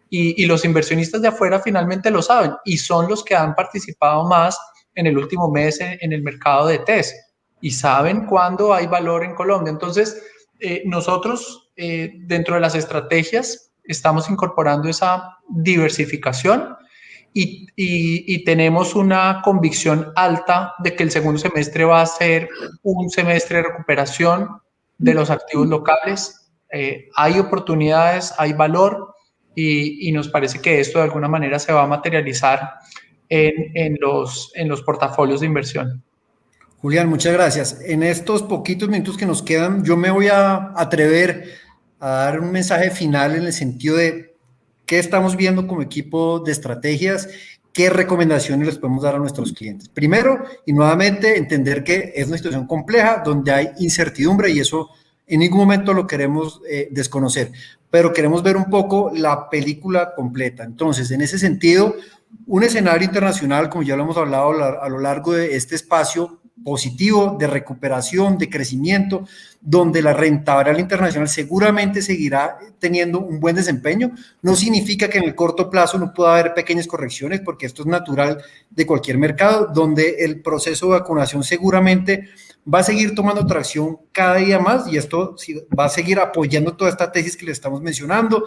y los inversionistas de afuera finalmente lo saben y son los que han participado más en el último mes en el mercado de TES y saben cuándo hay valor en Colombia. Entonces, nosotros dentro de las estrategias estamos incorporando esa diversificación y tenemos una convicción alta de que el segundo semestre va a ser un semestre de recuperación de los activos locales. Hay oportunidades, hay valor y nos parece que esto de alguna manera se va a materializar en los portafolios de inversión. Julián, muchas gracias. En estos poquitos minutos que nos quedan, yo me voy a atrever a dar un mensaje final en el sentido de qué estamos viendo como equipo de estrategias, qué recomendaciones les podemos dar a nuestros clientes. Primero, y nuevamente, entender que es una situación compleja donde hay incertidumbre y eso en ningún momento lo queremos desconocer, pero queremos ver un poco la película completa. Entonces, en ese sentido, un escenario internacional, como ya lo hemos hablado a lo largo de este espacio, positivo, de recuperación, de crecimiento, donde la renta variable internacional seguramente seguirá teniendo un buen desempeño. No significa que en el corto plazo no pueda haber pequeñas correcciones, porque esto es natural de cualquier mercado, donde el proceso de vacunación seguramente va a seguir tomando tracción cada día más y esto va a seguir apoyando toda esta tesis que le estamos mencionando,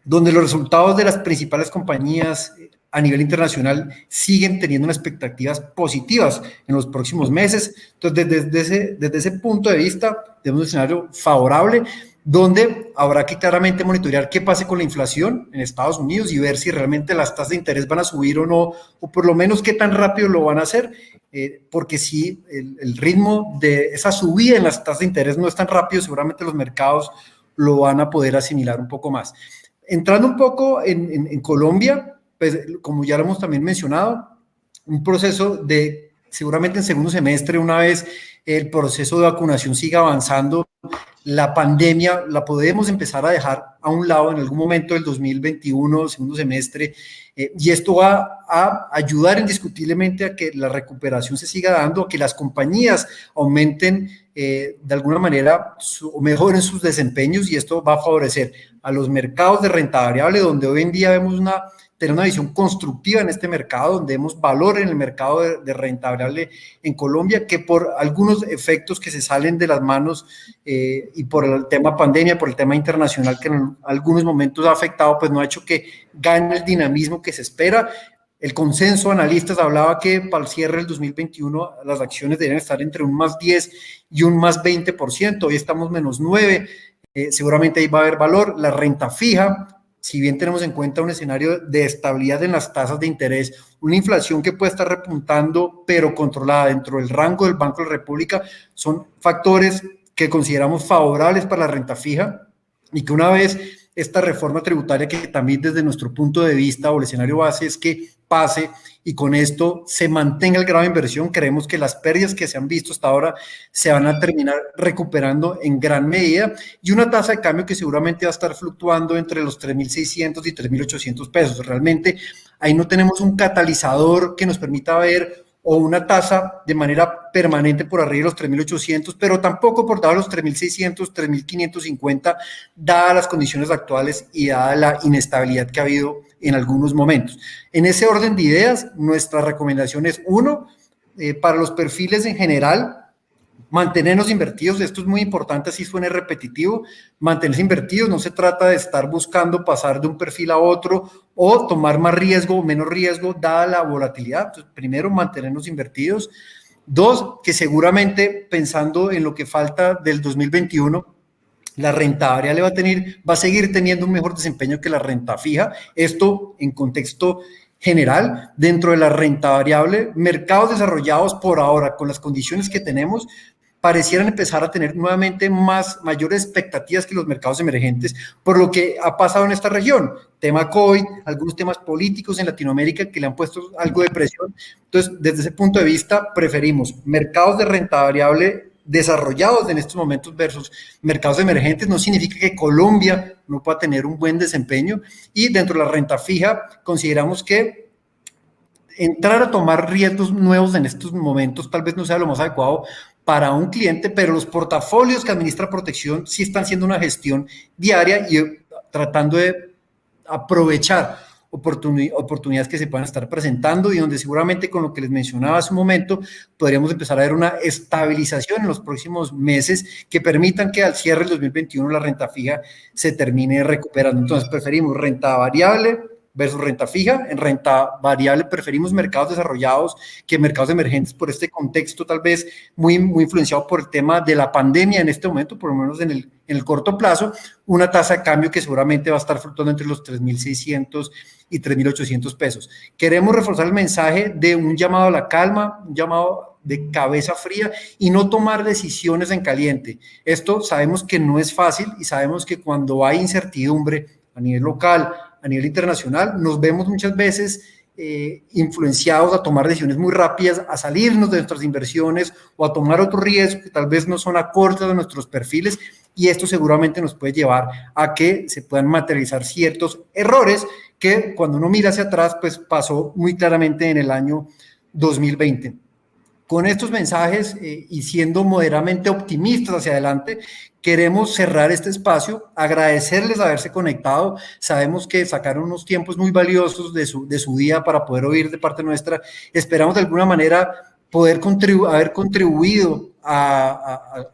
donde los resultados de las principales compañías a nivel internacional siguen teniendo unas expectativas positivas en los próximos meses. Entonces, desde ese punto de vista, tenemos un escenario favorable, donde habrá que claramente monitorear qué pase con la inflación en Estados Unidos y ver si realmente las tasas de interés van a subir o no, o por lo menos qué tan rápido lo van a hacer, porque si el ritmo de esa subida en las tasas de interés no es tan rápido, seguramente los mercados lo van a poder asimilar un poco más. Entrando un poco en Colombia, pues, como ya lo hemos también mencionado, un proceso de, seguramente en segundo semestre, una vez el proceso de vacunación siga avanzando, la pandemia la podemos empezar a dejar a un lado en algún momento del 2021, segundo semestre, y esto va a ayudar indiscutiblemente a que la recuperación se siga dando, a que las compañías aumenten de alguna manera o mejoren sus desempeños, y esto va a favorecer a los mercados de renta variable, donde hoy en día vemos tener una visión constructiva en este mercado, donde vemos valor en el mercado de renta variable en Colombia, que por algunos efectos que se salen de las manos y por el tema pandemia, por el tema internacional que en algunos momentos ha afectado, pues no ha hecho que gane el dinamismo que se espera. El consenso de analistas hablaba que para el cierre del 2021 las acciones deberían estar entre un más 10 y un más 20%, hoy estamos menos 9, seguramente ahí va a haber valor. La renta fija, si bien tenemos en cuenta un escenario de estabilidad en las tasas de interés, una inflación que puede estar repuntando, pero controlada dentro del rango del Banco de la República, son factores que consideramos favorables para la renta fija, y que una vez esta reforma tributaria, que también desde nuestro punto de vista o el escenario base es que pase y con esto se mantenga el grado de inversión, creemos que las pérdidas que se han visto hasta ahora se van a terminar recuperando en gran medida, y una tasa de cambio que seguramente va a estar fluctuando entre los 3.600 y 3.800 pesos. Realmente ahí no tenemos un catalizador que nos permita ver o una tasa de manera permanente por arriba de los 3.800, pero tampoco por debajo de los 3.600, 3.550, dadas las condiciones actuales y dada la inestabilidad que ha habido en algunos momentos. En ese orden de ideas, nuestra recomendación es, uno, para los perfiles en general, mantenernos invertidos. Esto es muy importante, así suene repetitivo, mantenerse invertidos. No se trata de estar buscando pasar de un perfil a otro o tomar más riesgo o menos riesgo dada la volatilidad. Entonces, primero, mantenernos invertidos. Dos, que seguramente pensando en lo que falta del 2021, la renta variable va a seguir teniendo un mejor desempeño que la renta fija. Esto en contexto general. Dentro de la renta variable, mercados desarrollados por ahora, con las condiciones que tenemos, parecieran empezar a tener nuevamente mayores expectativas que los mercados emergentes, por lo que ha pasado en esta región. Tema COVID, algunos temas políticos en Latinoamérica que le han puesto algo de presión. Entonces, desde ese punto de vista, preferimos mercados de renta variable desarrollados en estos momentos versus mercados emergentes. No significa que Colombia no pueda tener un buen desempeño, y dentro de la renta fija consideramos que entrar a tomar riesgos nuevos en estos momentos tal vez no sea lo más adecuado para un cliente, pero los portafolios que administra Protección sí están haciendo una gestión diaria y tratando de aprovechar oportunidades que se puedan estar presentando, y donde seguramente con lo que les mencionaba hace un momento podríamos empezar a ver una estabilización en los próximos meses que permitan que al cierre del 2021 la renta fija se termine recuperando. Entonces preferimos renta variable versus renta fija. En renta variable preferimos mercados desarrollados que mercados emergentes, por este contexto tal vez muy influenciado por el tema de la pandemia en este momento, por lo menos en el corto plazo. Una tasa de cambio que seguramente va a estar fluctuando entre los 3.600 y 3.800 pesos. Queremos reforzar el mensaje de un llamado a la calma, un llamado de cabeza fría y no tomar decisiones en caliente. Esto sabemos que no es fácil, y sabemos que cuando hay incertidumbre a nivel local, a nivel internacional, nos vemos muchas veces influenciados a tomar decisiones muy rápidas, a salirnos de nuestras inversiones o a tomar otros riesgos que tal vez no son acordes a nuestros perfiles, y esto seguramente nos puede llevar a que se puedan materializar ciertos errores que cuando uno mira hacia atrás, pues pasó muy claramente en el año 2020. Con estos mensajes y siendo moderadamente optimistas hacia adelante, queremos cerrar este espacio, agradecerles haberse conectado. Sabemos que sacaron unos tiempos muy valiosos de su día para poder oír de parte nuestra. Esperamos de alguna manera poder haber contribuido a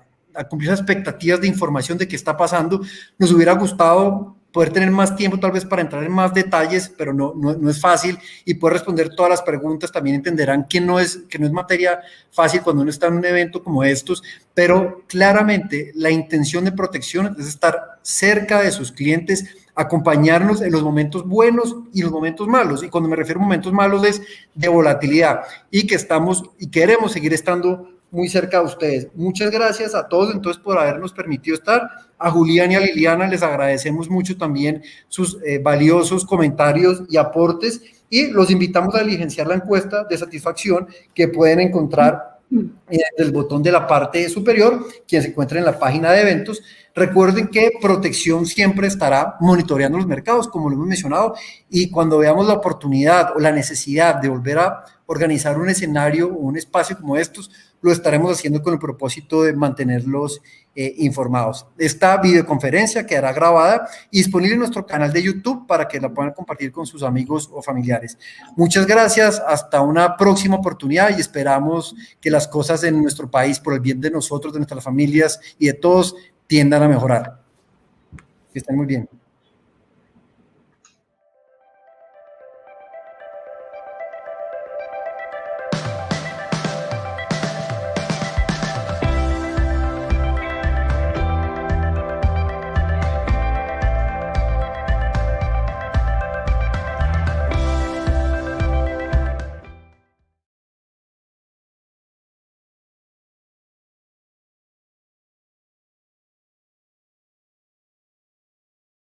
cumplir las expectativas de información de qué está pasando. Nos hubiera gustado poder tener más tiempo tal vez para entrar en más detalles, pero no es fácil, y poder responder todas las preguntas. También entenderán que no es materia fácil cuando uno está en un evento como estos, pero claramente la intención de Protección es estar cerca de sus clientes, acompañarnos en los momentos buenos y los momentos malos, y cuando me refiero a momentos malos es de volatilidad, y que estamos y queremos seguir estando muy cerca de ustedes. Muchas gracias a todos entonces por habernos permitido estar. A Julián y a Liliana les agradecemos mucho también sus valiosos comentarios y aportes, y los invitamos a diligenciar la encuesta de satisfacción que pueden encontrar desde el botón de la parte superior, quien se encuentra en la página de eventos. Recuerden que Protección siempre estará monitoreando los mercados, como lo hemos mencionado, y cuando veamos la oportunidad o la necesidad de volver a organizar un escenario o un espacio como estos, lo estaremos haciendo con el propósito de mantenerlos informados. Esta videoconferencia quedará grabada y disponible en nuestro canal de YouTube para que la puedan compartir con sus amigos o familiares. Muchas gracias, hasta una próxima oportunidad y esperamos que las cosas en nuestro país, por el bien de nosotros, de nuestras familias y de todos, tiendan a mejorar. Que estén muy bien.